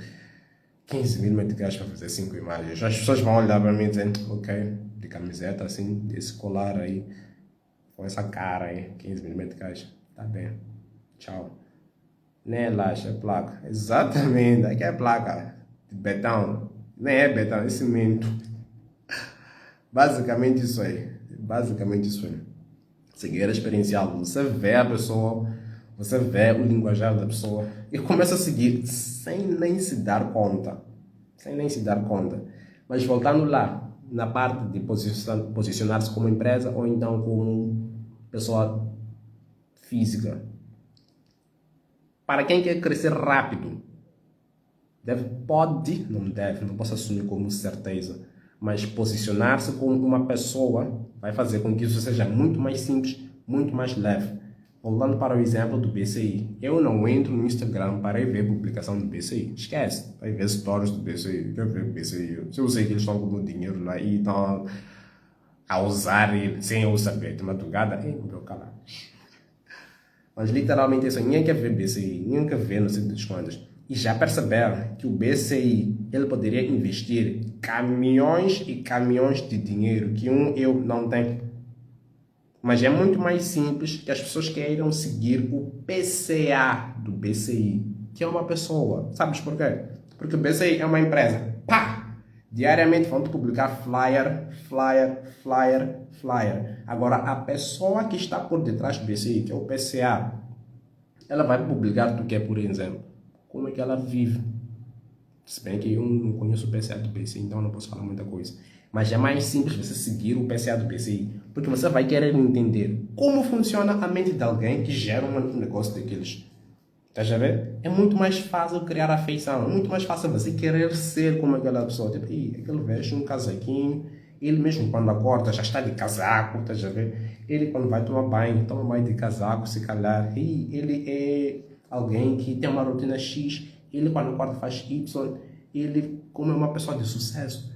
15 mil meticais para fazer 5 imagens. As pessoas vão olhar para mim e dizer, ok, de camiseta assim, desse colar aí, com essa cara aí, 15 mil meticais, tá bem, tchau. Nem é laje, é placa. Exatamente, aqui é placa de betão. Nem é betão, é cimento. Basicamente isso aí. Cegueira experiencial. Você vê a pessoa, você vê o linguajar da pessoa e começa a seguir sem nem se dar conta. Mas voltando lá, na parte de posicionar-se como empresa ou então como pessoa física. Para quem quer crescer rápido, não posso assumir como certeza, mas posicionar-se como uma pessoa vai fazer com que isso seja muito mais simples, muito mais leve. Voltando para o exemplo do BCI, eu não entro no Instagram para ir ver publicação do BCI. Esquece, vai ver stories do BCI, quer ver o BCI. Se eu sei que eles estão com o dinheiro lá e estão a usar ele sem eu saber de madrugada, meu calar. Mas literalmente isso, ninguém quer ver BCI, ninguém quer ver não sei das quantas. E já perceberam que o BCI ele poderia investir caminhões e caminhões de dinheiro que eu não tenho. Mas é muito mais simples que as pessoas queiram seguir o PCA do BCI, que é uma pessoa. Sabes por quê? Porque o BCI é uma empresa. Pá! Diariamente vão publicar flyer. Agora, a pessoa que está por detrás do BCI, que é o PCA, ela vai publicar do que, por exemplo? Como é que ela vive? Se bem que eu não conheço o PCA do BCI, então não posso falar muita coisa. Mas é mais simples você seguir o PCA do BCI, porque você vai querer entender como funciona a mente de alguém que gera um negócio daqueles. Estás a ver? É muito mais fácil criar afeição, é muito mais fácil você querer ser como aquela pessoa. Tipo, aquele veste um casaquinho, ele mesmo quando acorda já está de casaco, estás a ver? Ele quando vai tomar banho, toma banho de casaco, se calhar. Ele é alguém que tem uma rotina X, ele quando acorda faz Y, ele como é uma pessoa de sucesso.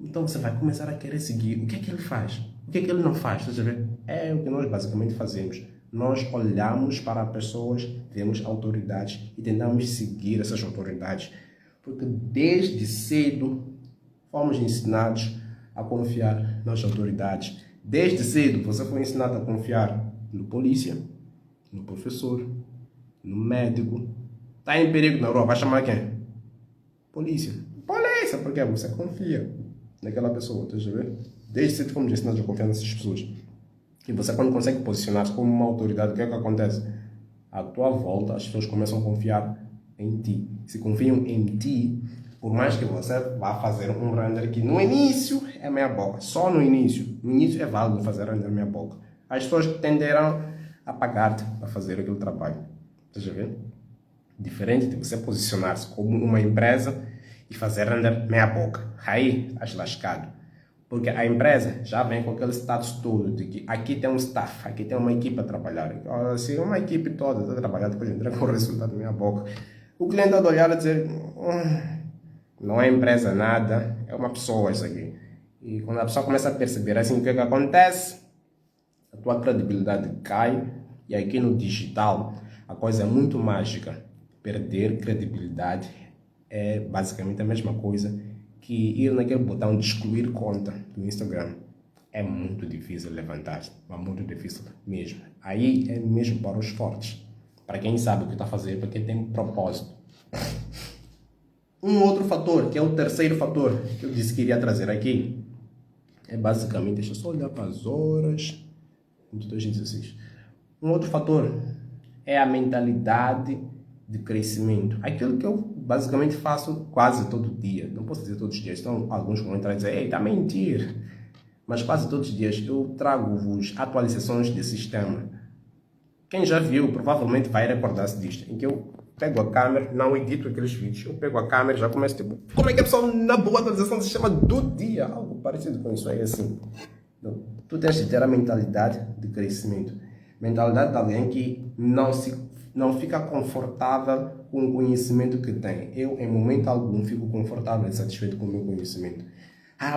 Então você vai começar a querer seguir. O que é que ele faz? O que é que ele não faz? Estás a ver? É o que nós basicamente fazemos. Nós olhamos para pessoas, vemos autoridades e tentamos seguir essas autoridades. Porque desde cedo fomos ensinados a confiar nas autoridades. Desde cedo você foi ensinado a confiar no polícia, no professor, no médico. Está em perigo na rua, vai chamar quem? Polícia. Polícia, porque você confia naquela pessoa, estás a ver? Desde cedo fomos ensinados a confiar nessas pessoas. E você quando consegue posicionar-se como uma autoridade, o que é que acontece? À tua volta as pessoas começam a confiar em ti. Se confiam em ti, por mais que você vá fazer um render que no início é meia boca, só no início. No início é válido fazer render meia boca. As pessoas tenderão a pagar-te para fazer aquele trabalho. Estás a ver? Diferente de você posicionar-se como uma empresa e fazer render meia boca. Aí estás lascado. Porque a empresa já vem com aquele status todo de que aqui tem um staff, aqui tem uma equipe a trabalhar. Se uma equipe toda está a trabalhar, depois entra com o resultado na minha boca. O cliente vai olhar e dizer, não é empresa nada, é uma pessoa isso aqui. E quando a pessoa começa a perceber assim o que é que acontece, a tua credibilidade cai. E aqui no digital a coisa é muito mágica. Perder credibilidade é basicamente a mesma coisa que ir naquele botão de excluir conta do Instagram. É muito difícil levantar, é muito difícil mesmo. Aí é mesmo para os fortes, para quem sabe o que está a fazer, para quem tem propósito. Um outro fator, que é o terceiro fator que eu disse que iria trazer aqui, é basicamente, deixa eu só olhar para as horas, 22:16. Um outro fator é a mentalidade de crescimento. Aquilo que eu basicamente faço quase todo dia. Não posso dizer todos os dias. Então, alguns vão entrar e dizer, ei, está a mentir. Mas quase todos os dias eu trago-vos atualizações de sistema. Quem já viu, provavelmente vai recordar-se disto. Em que eu pego a câmera, não edito aqueles vídeos. Eu pego a câmera e já começo tipo, como é que a pessoa na boa atualização do sistema do dia? Algo parecido com isso aí, assim. Então, tu tens de ter a mentalidade de crescimento. Mentalidade de alguém que não fica confortável com o conhecimento que tem. Eu, em momento algum, fico confortável e satisfeito com o meu conhecimento.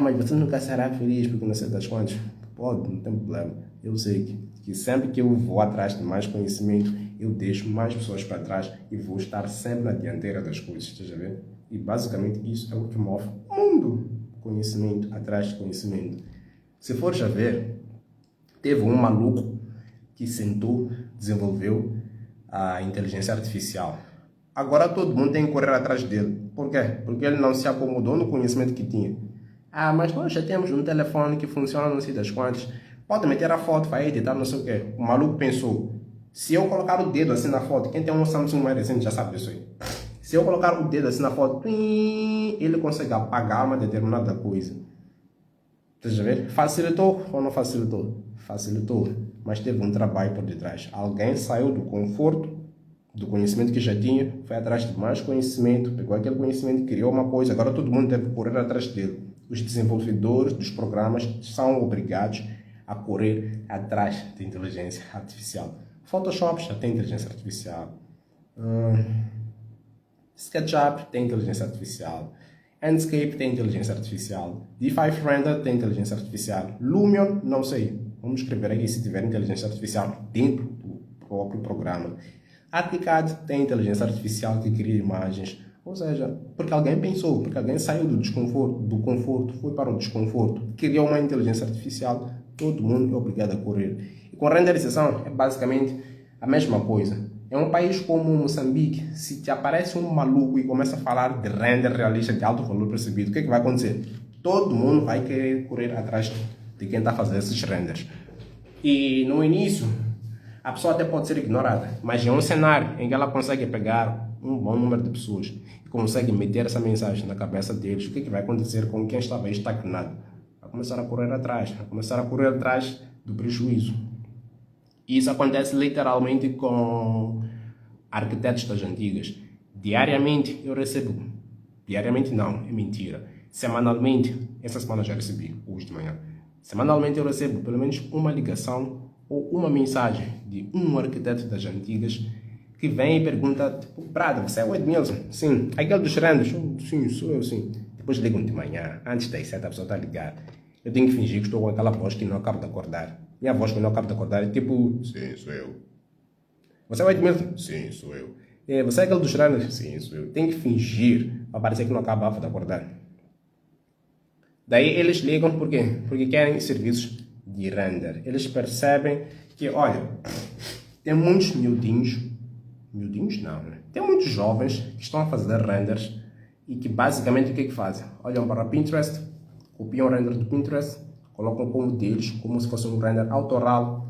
Mas você nunca será feliz porque não sei das quantas. Pode, não tem problema. Eu sei que sempre que eu vou atrás de mais conhecimento, eu deixo mais pessoas para trás e vou estar sempre na dianteira das coisas, estás a ver? E basicamente isso é o que move o mundo. Conhecimento atrás de conhecimento. Se fores a ver, teve um maluco que sentou, desenvolveu a inteligência artificial. Agora todo mundo tem que correr atrás dele. Por quê? Porque ele não se acomodou no conhecimento que tinha. Mas nós já temos um telefone que funciona não sei das quantas. Pode meter a foto, vai editar, não sei o quê. O maluco pensou, se eu colocar o dedo assim na foto, quem tem um Samsung mais recente já sabe disso aí. Se eu colocar o dedo assim na foto, ele consegue apagar uma determinada coisa. Estás a ver? Facilitou ou não facilitou? Facilitou, mas teve um trabalho por detrás. Alguém saiu do conforto, do conhecimento que já tinha, foi atrás de mais conhecimento, pegou aquele conhecimento, criou uma coisa, agora todo mundo deve correr atrás dele. Os desenvolvedores dos programas são obrigados a correr atrás de inteligência artificial. Photoshop já tem inteligência artificial. SketchUp tem inteligência artificial. Enscape tem inteligência artificial. D5 Render tem inteligência artificial. Lumion, não sei. Vamos escrever aqui se tiver inteligência artificial dentro do próprio programa. ArchiCAD tem inteligência artificial que cria imagens. Ou seja, porque alguém pensou, porque alguém saiu do conforto, foi para o desconforto, criou uma inteligência artificial, todo mundo é obrigado a correr. E com renderização é basicamente a mesma coisa. Em um país como Moçambique, se te aparece um maluco e começa a falar de render realista de alto valor percebido, o que é que vai acontecer? Todo mundo vai querer correr atrás de quem está a fazer esses renders. E no início, a pessoa até pode ser ignorada, mas em um cenário em que ela consegue pegar um bom número de pessoas e conseguem meter essa mensagem na cabeça deles, o que vai acontecer com quem estava estagnado? Vai começar a correr atrás, vai começar a correr atrás do prejuízo. E isso acontece literalmente com arquitetos das antigas. Diariamente eu recebo, diariamente não, é mentira. Semanalmente, essa semana já recebi, hoje de manhã. Semanalmente eu recebo pelo menos uma ligação ou uma mensagem de um arquiteto das antigas que vem e pergunta, tipo, Prada, você é o Edmilson? Sim. Aquele dos rendos? Sim, sou eu, sim. Depois ligam de manhã, antes das 7 a pessoa está a ligar. Eu tenho que fingir que estou com aquela voz que não acabo de acordar. Minha voz quando eu acabo de acordar é tipo, sim, sou eu. Você é o Edmilson? Sim, sou eu. Você é aquele dos rendos? Sim, sou eu. Tenho que fingir para parecer que não acabava de acordar. Daí eles ligam por quê? Porque querem serviços de render. Eles percebem que, olha, tem muitos miudinhos não, né? Tem muitos jovens que estão a fazer renders e que basicamente o que fazem? Olham para Pinterest, copiam o render do Pinterest, colocam como deles, como se fosse um render autoral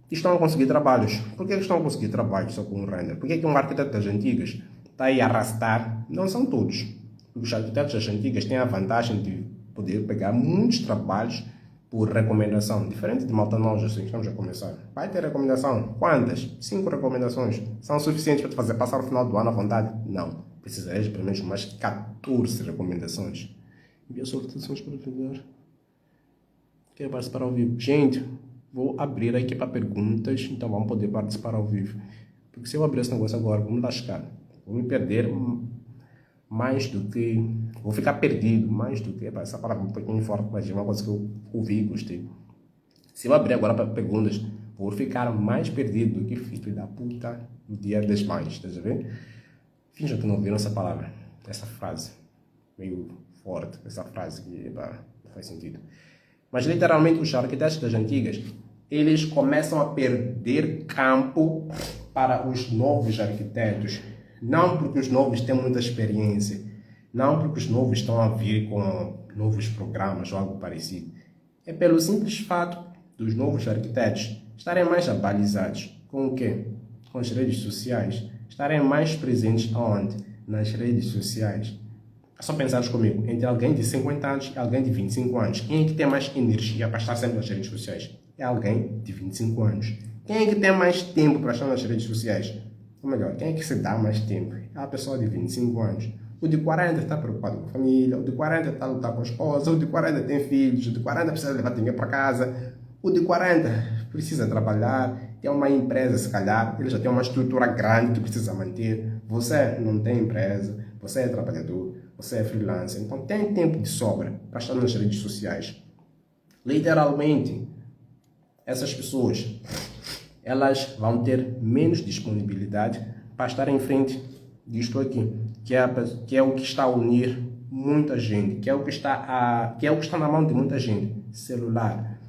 e estão a conseguir trabalhos. Por que estão a conseguir trabalhos só com um render? Por que um arquiteto das antigas está aí a arrastar? Não são todos. Porque os arquitetos das antigas têm a vantagem de poder pegar muitos trabalhos por recomendação, diferente de malta nós, assim, que estamos a começar. Vai ter recomendação? Quantas? 5 recomendações. São suficientes para te fazer passar o final do ano à vontade? Não. Precisarás de pelo menos mais 14 recomendações. Envia solicitações para vender. Quer participar ao vivo? Gente, vou abrir aqui para perguntas, então vamos poder participar ao vivo. Porque se eu abrir esse negócio agora, vou me lascar. Vou me perder mais do que... Vou ficar perdido mais do que... Essa palavra é um pouquinho forte, mas é uma coisa que eu ouvi e gostei. Se eu abrir agora para perguntas, vou ficar mais perdido do que filho da puta no dia das mães, estás a ver? Finja que não ouviram essa palavra, essa frase. Meio forte, essa frase que não faz sentido. Mas literalmente os arquitetos das antigas, eles começam a perder campo para os novos arquitetos. Não porque os novos têm muita experiência, não porque os novos estão a vir com novos programas ou algo parecido. É pelo simples fato dos novos arquitetos estarem mais abalizados com o quê? Com as redes sociais. Estarem mais presentes aonde? Nas redes sociais. É só pensares comigo, entre alguém de 50 anos e alguém de 25 anos. Quem é que tem mais energia para estar sempre nas redes sociais? É alguém de 25 anos. Quem é que tem mais tempo para estar nas redes sociais? Ou melhor, quem é que se dá mais tempo? É a pessoa de 25 anos. O de 40 está preocupado com a família, o de 40 está a lutar com a esposa, o de 40 tem filhos, o de 40 precisa levar dinheiro para casa, o de 40 precisa trabalhar, tem uma empresa se calhar, ele já tem uma estrutura grande que precisa manter. Você não tem empresa, você é trabalhador, você é freelancer, então tem tempo de sobra para estar nas redes sociais. Literalmente, essas pessoas, elas vão ter menos disponibilidade para estar em frente disto aqui, que é o que está a unir muita gente, que é o que está na mão de muita gente, celular.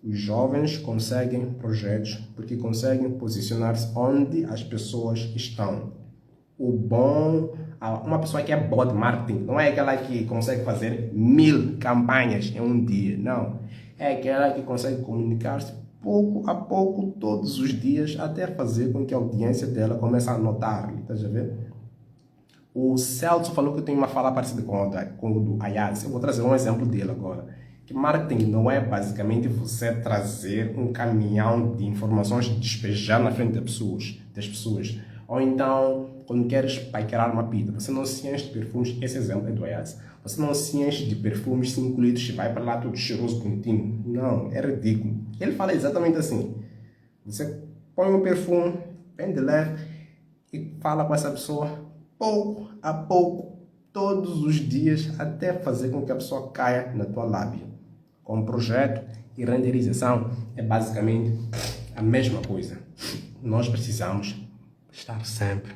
Os jovens conseguem projetos porque conseguem posicionar-se onde as pessoas estão. Uma pessoa que é boa de marketing não é aquela que consegue fazer 1000 campanhas em um dia, não. É aquela que consegue comunicar-se pouco a pouco, todos os dias, até fazer com que a audiência dela comece a notar. Tá a ver? O Celso falou que eu tenho uma fala parecida com o do Ayaz. Eu vou trazer um exemplo dele agora. Que marketing não é basicamente você trazer um caminhão de informações e despejar na frente das pessoas. Ou então, quando queres paquerar uma pita, você não se enche de perfumes, esse exemplo é do Ayaz. Você não se enche de perfumes 5 litros e vai para lá todo cheiroso contínuo. Não, é ridículo. Ele fala exatamente assim. Você põe um perfume, bem de leve, e fala com essa pessoa pouco a pouco, todos os dias, até fazer com que a pessoa caia na tua lábia. Com projeto e renderização é basicamente a mesma coisa. Nós precisamos estar sempre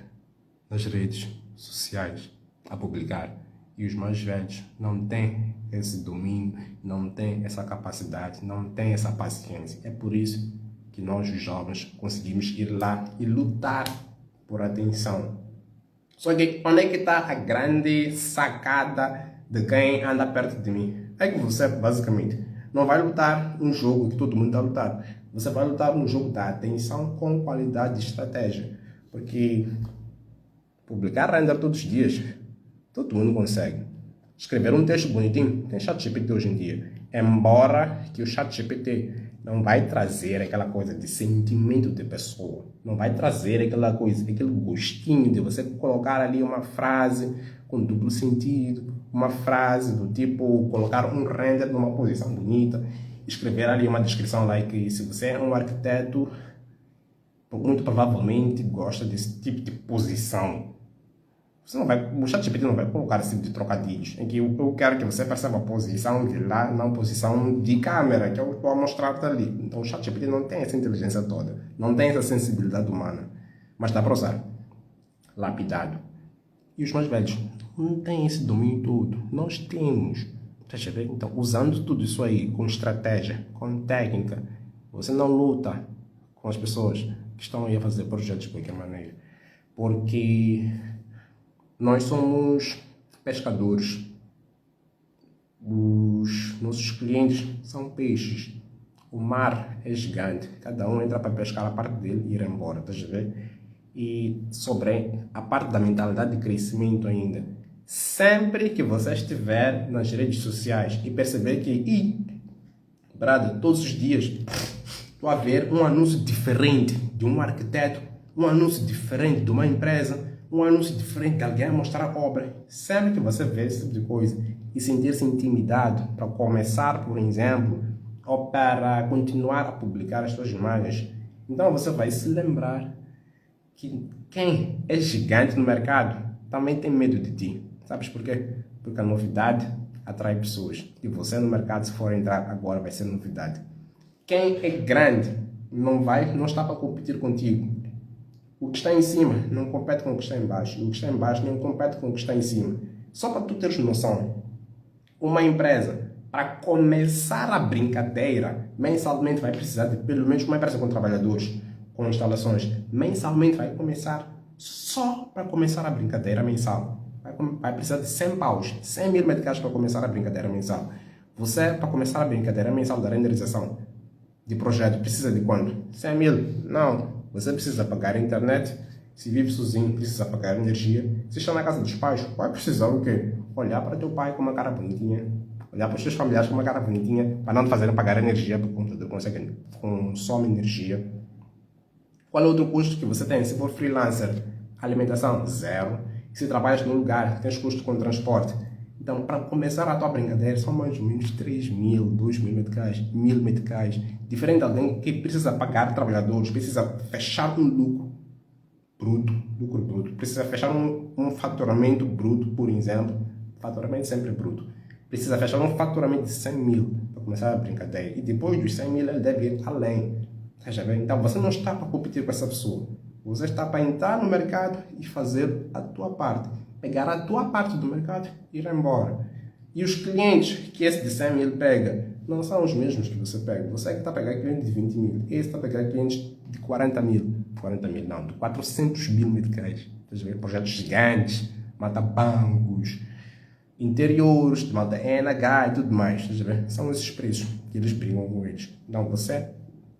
nas redes sociais a publicar. E os mais velhos não têm esse domínio, não têm essa capacidade, não têm essa paciência. É por isso que nós, os jovens, conseguimos ir lá e lutar por atenção. Só que onde é que está a grande sacada de quem anda perto de mim? É que você, basicamente, não vai lutar um jogo que todo mundo está a lutar. Você vai lutar um jogo da atenção com qualidade de estratégia. Porque publicar render todos os dias Todo mundo consegue. Escrever um texto bonitinho, tem ChatGPT hoje em dia. Embora que o ChatGPT não vai trazer aquela coisa de sentimento de pessoa. Não vai trazer aquela coisa, aquele gostinho de você colocar ali uma frase com duplo sentido, uma frase do tipo, colocar um render numa posição bonita, escrever ali uma descrição lá que se você é um arquiteto, muito provavelmente gosta desse tipo de posição. Você não vai, o ChatGPT não vai colocar esse tipo de trocadilhos, em que eu quero que você perceba a posição de lá, não a posição de câmera, que eu estou a mostrar ali. Então o ChatGPT não tem essa inteligência toda, não tem essa sensibilidade humana, mas dá para usar. Lapidado. E os mais velhos não têm esse domínio todo. Nós temos. Então, usando tudo isso aí, com estratégia, com técnica, você não luta com as pessoas que estão aí a fazer projetos de qualquer maneira. Porque nós somos pescadores. Os nossos clientes são peixes. O mar é gigante. Cada um entra para pescar a parte dele e ir embora. Tá vendo? E sobre a parte da mentalidade de crescimento ainda. Sempre que você estiver nas redes sociais e perceber que, brada, todos os dias estou a ver um anúncio diferente de um arquiteto, um anúncio diferente de uma empresa, um anúncio diferente de alguém a mostrar a obra. Sempre que você vê esse tipo de coisa e sentir-se intimidado para começar, por exemplo, ou para continuar a publicar as suas imagens, então você vai se lembrar que quem é gigante no mercado também tem medo de ti. Sabes por quê? Porque a novidade atrai pessoas. E você no mercado, se for entrar agora, vai ser novidade. Quem é grande não está para competir contigo. O que está em cima não compete com o que está em baixo. E o que está em baixo não compete com o que está em cima. Só para tu teres noção, uma empresa, para começar a brincadeira, mensalmente vai precisar de pelo menos uma empresa com trabalhadores, com instalações, mensalmente vai começar, só para começar a brincadeira mensal. Vai precisar de 100 paus, 100 mil meticais para começar a brincadeira mensal. Você, para começar a brincadeira mensal da renderização de projeto, precisa de quanto? 100 mil? Não. Você precisa pagar a internet. Se vive sozinho, precisa pagar energia. Se está na casa dos pais, vai precisar o quê? Olhar para teu pai com uma cara bonitinha. Olhar para os teus familiares com uma cara bonitinha, para não te fazerem pagar energia, porque o computador consome energia. Qual é o outro custo que você tem? Se for freelancer, alimentação, zero. Se trabalhas num lugar, tens custo com transporte. Então, para começar a tua brincadeira, são mais ou menos 3 mil, 2 mil meticais, 1000 meticais. Diferente de alguém que precisa pagar trabalhadores, precisa fechar um lucro bruto. Precisa fechar um faturamento bruto, por exemplo. Faturamento sempre bruto. Precisa fechar um faturamento de 100 mil para começar a brincadeira. E depois dos 100 mil, ele deve ir além. Então, você não está para competir com essa pessoa. Você está para entrar no mercado e fazer a tua parte. Pegar a tua parte do mercado e ir embora. E os clientes que esse de 100 mil pega, não são os mesmos que você pega. Você é que está a pegar clientes de 20 mil. Esse está a pegar clientes de 40 mil. 40 mil não, de 400 mil meticais. Projetos gigantes, mata bancos, interiores, de malta NH e tudo mais. São esses preços que eles brigam com eles. Então você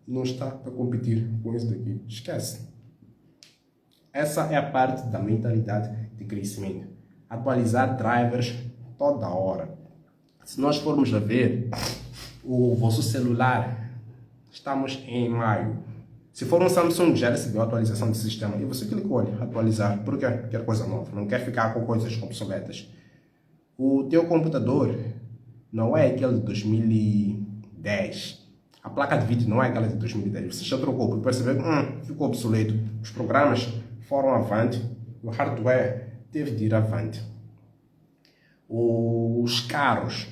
não está para competir com isso daqui. Esquece. Essa é a parte da mentalidade de crescimento. Atualizar drivers toda hora. Se nós formos a ver o vosso celular, estamos em maio. Se for um Samsung, já recebeu a atualização do sistema e você clicou ali, atualizar, porque quer coisa nova, não quer ficar com coisas obsoletas. O teu computador não é aquele de 2010. A placa de vídeo não é aquela de 2010. Você já trocou porque percebeu que ficou obsoleto. Os programas foram avante, o hardware teve de ir avante. Os carros,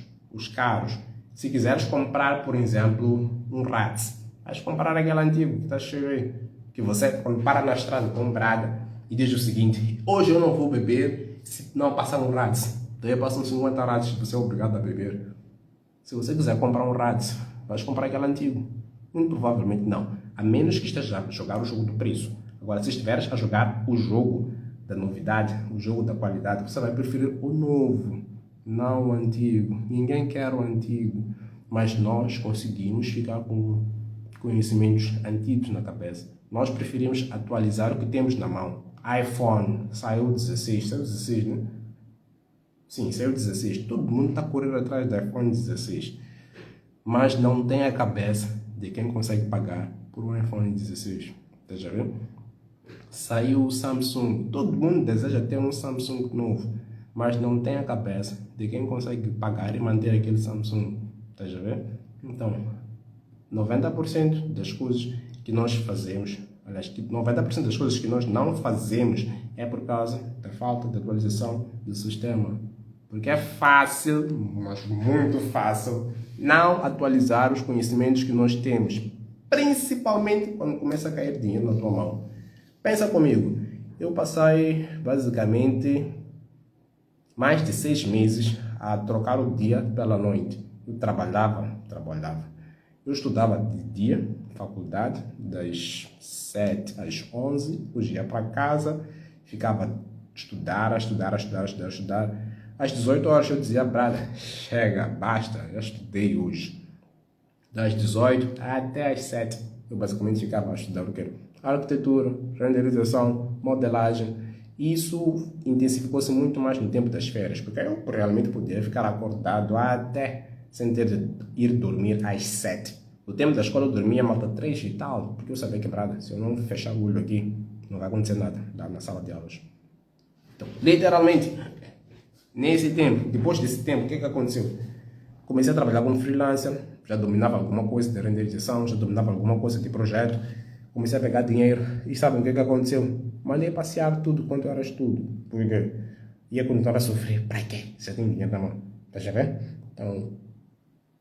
se quiseres comprar, por exemplo, um Ratz, vais comprar aquele antigo que está cheio aí, que você, quando para na estrada com Braga e diz o seguinte: hoje eu não vou beber se não passar um Ratz. Daí passam 50 Ratz, você é obrigado a beber. Se você quiser comprar um Ratz, vais comprar aquele antigo. Muito provavelmente não, a menos que esteja a jogar o jogo do preço. Agora, se estiveres a jogar o jogo da novidade, o jogo da qualidade, você vai preferir o novo, não o antigo. Ninguém quer o antigo, mas nós conseguimos ficar com conhecimentos antigos na cabeça. Nós preferimos atualizar o que temos na mão. iPhone, saiu 16, né? Sim, saiu 16. Todo mundo está correndo atrás do iPhone 16. Mas não tem a cabeça de quem consegue pagar por um iPhone 16. Tá já vendo? Saiu o Samsung. Todo mundo deseja ter um Samsung novo. Mas não tem a cabeça de quem consegue pagar e manter aquele Samsung. Tá já vendo? Então, 90% das coisas que nós fazemos, aliás, 90% das coisas que nós não fazemos é por causa da falta de atualização do sistema. Porque é fácil, mas muito fácil, não atualizar os conhecimentos que nós temos, principalmente quando começa a cair dinheiro na tua mão. Pensa comigo, eu passei basicamente mais de 6 meses a trocar o dia pela noite. Eu trabalhava. Eu estudava de dia, faculdade, das 7 às 11, depois ia para casa, ficava a estudar. Às 18 horas eu dizia, brada, chega, basta, já estudei hoje. Das 18 até às 7, eu basicamente ficava a estudar o que? Arquitetura, renderização, modelagem. Isso intensificou-se muito mais no tempo das férias, porque eu realmente podia ficar acordado até sem ter de ir dormir às 7. No tempo da escola eu dormia malta 3 e tal, porque eu sabia que, brada, se eu não fechar o olho aqui, não vai acontecer nada lá na sala de aulas. Então, literalmente, nesse tempo, depois desse tempo, o que aconteceu? Comecei a trabalhar como freelancer, já dominava alguma coisa de renderização, já dominava alguma coisa de projeto, comecei a pegar dinheiro e sabem o que aconteceu? Mandei passear tudo quanto era estudo, porque ia continuar a sofrer. Para quê? Você tem dinheiro na mão, tá já vendo? Então,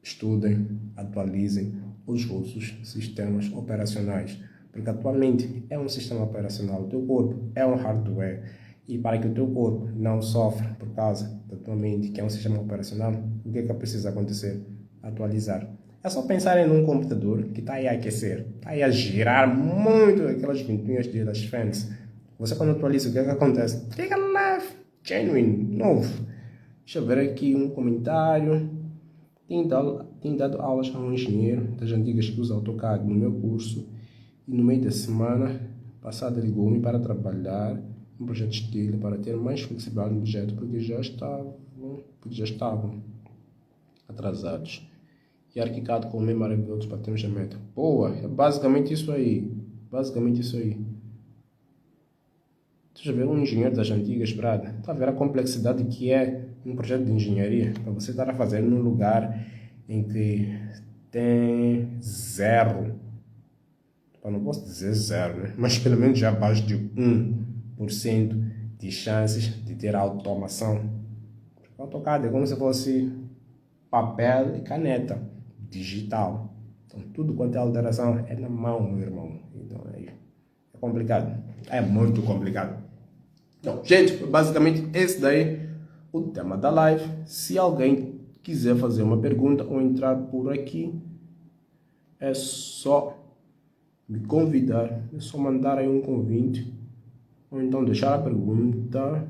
estudem, atualizem os vossos sistemas operacionais, porque atualmente é um sistema operacional, o teu corpo é um hardware, e para que o teu corpo não sofra por causa da tua mente, que é um sistema operacional, o que precisa acontecer? Atualizar. É só pensar em um computador que está aí a aquecer, está aí a girar muito aquelas ventoinhas das fãs. Você quando atualiza, o que acontece? Fica leve, genuine, novo. Deixa eu ver aqui um comentário. Tenho dado aulas a um engenheiro das antigas que usa AutoCAD no meu curso e no meio da semana passada ligou-me para trabalhar um projeto estilo para ter mais flexibilidade no projeto porque já estavam atrasados. E arquicado com o meio maravilhoso para termos a meta. Boa, é basicamente isso aí. Deixa eu ver um engenheiro das antigas, brada. Está a ver a complexidade que é um projeto de engenharia para você estar a fazer num lugar em que tem zero. Eu não posso dizer zero, né? Mas pelo menos já abaixo de 1% de chances de ter automação. AutoCAD é como se fosse papel e caneta digital. Então, tudo quanto é alteração é na mão, meu irmão. Então, é complicado. É muito complicado. Então, gente, basicamente esse daí o tema da live. Se alguém quiser fazer uma pergunta ou entrar por aqui, é só me convidar, é só mandar aí um convite ou então deixar a pergunta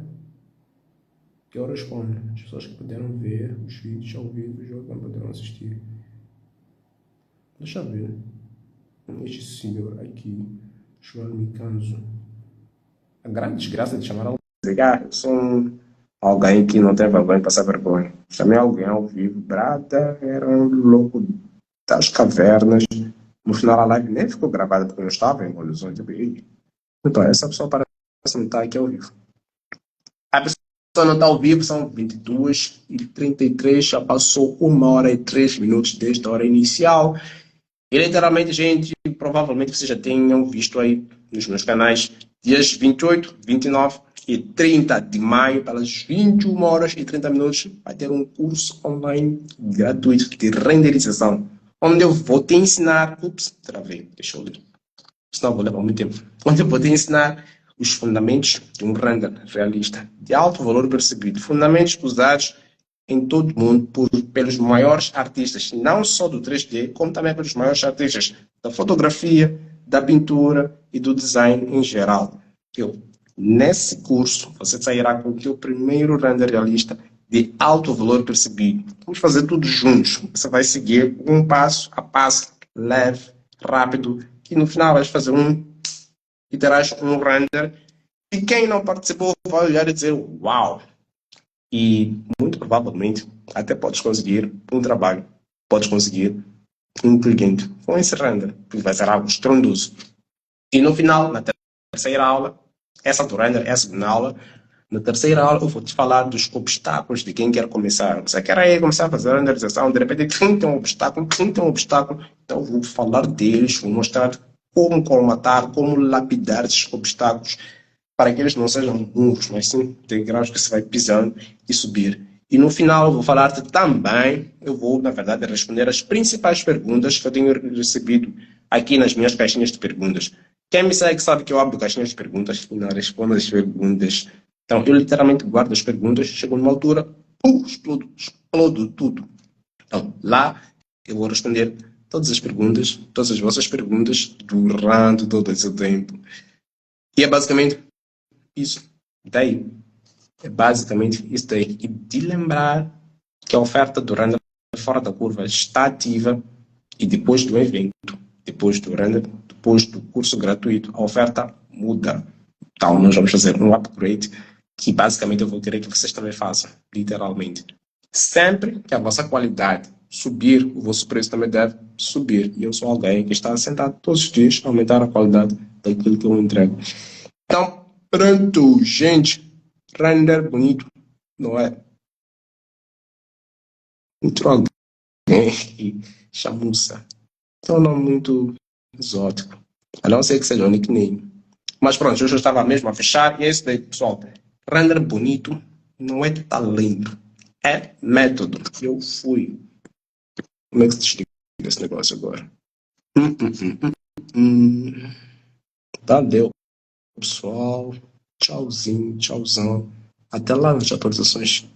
que eu respondo. As pessoas que puderam ver os vídeos ao vivo já não poderão assistir. Deixa eu ver. Este senhor aqui, João Micanzo. A grande desgraça de chamar alguém. Eu sou alguém que não tem vergonha de passar vergonha. Chamei alguém ao vivo. Brada era um louco das cavernas. No final a live nem ficou gravada porque eu não estava em condições de ver. Então, essa pessoa parece não estar aqui ao vivo. A pessoa não está ao vivo, são 22h33, já passou 1h03 desde a hora inicial. E literalmente, gente, provavelmente vocês já tenham visto aí nos meus canais, dias 28, 29 e 30 de maio, pelas 21h30, vai ter um curso online gratuito de renderização, onde eu vou te ensinar, travei, deixa eu ler, senão vou levar muito tempo, onde eu vou te ensinar os fundamentos de um render realista, de alto valor percebido, fundamentos usados em todo o mundo pelos maiores artistas, não só do 3D, como também pelos maiores artistas da fotografia, da pintura e do design em geral. Nesse curso, você sairá com o teu primeiro render realista de alto valor percebido. Vamos fazer tudo juntos. Você vai seguir um passo a passo, leve, rápido, que no final vais fazer e terás um render. E quem não participou vai olhar e dizer, uau! E muito provavelmente até podes conseguir um trabalho, podes conseguir um cliente com esse render, que vai ser algo estrondoso. E no final, na terceira aula, essa do render é a segunda aula. Na terceira aula, eu vou te falar dos obstáculos de quem quer começar. Você quer aí começar a fazer a renderização, de repente, quem tem um obstáculo, quem tem um obstáculo. Então, eu vou falar deles, vou mostrar como colmatar, como lapidar esses obstáculos, para que eles não sejam muros, mas sim degraus que você vai pisando e subir. E no final, eu vou falar-te também, eu vou, na verdade, responder as principais perguntas que eu tenho recebido aqui nas minhas caixinhas de perguntas. Quem me segue sabe que eu abro caixinhas de perguntas e não respondo as perguntas. Então, eu literalmente guardo as perguntas, chego numa altura, explodo tudo. Então, lá eu vou responder todas as perguntas, todas as vossas perguntas, durante todo esse tempo. E é basicamente isso daí. É basicamente isso daí. E de lembrar que a oferta do render fora da curva está ativa e depois do evento, depois do render, depois do curso gratuito, a oferta muda. Então, nós vamos fazer um upgrade que basicamente eu vou querer que vocês também façam, literalmente. Sempre que a vossa qualidade subir, o vosso preço também deve subir. E eu sou alguém que está sentado todos os dias a aumentar a qualidade daquilo que eu entrego. Então, pronto, gente. Render bonito, não é? Entrou alguém aqui, chamuça. É um nome muito exótico. A não ser que seja um nickname. Mas pronto, eu já estava mesmo a fechar. E é isso daí, pessoal. Render bonito não é talento. É método. Eu fui. Como é que se desliga esse negócio agora? Hum, hum, hum, hum. Tá, deu, pessoal. Tchauzinho, tchauzão. Até lá nas atualizações.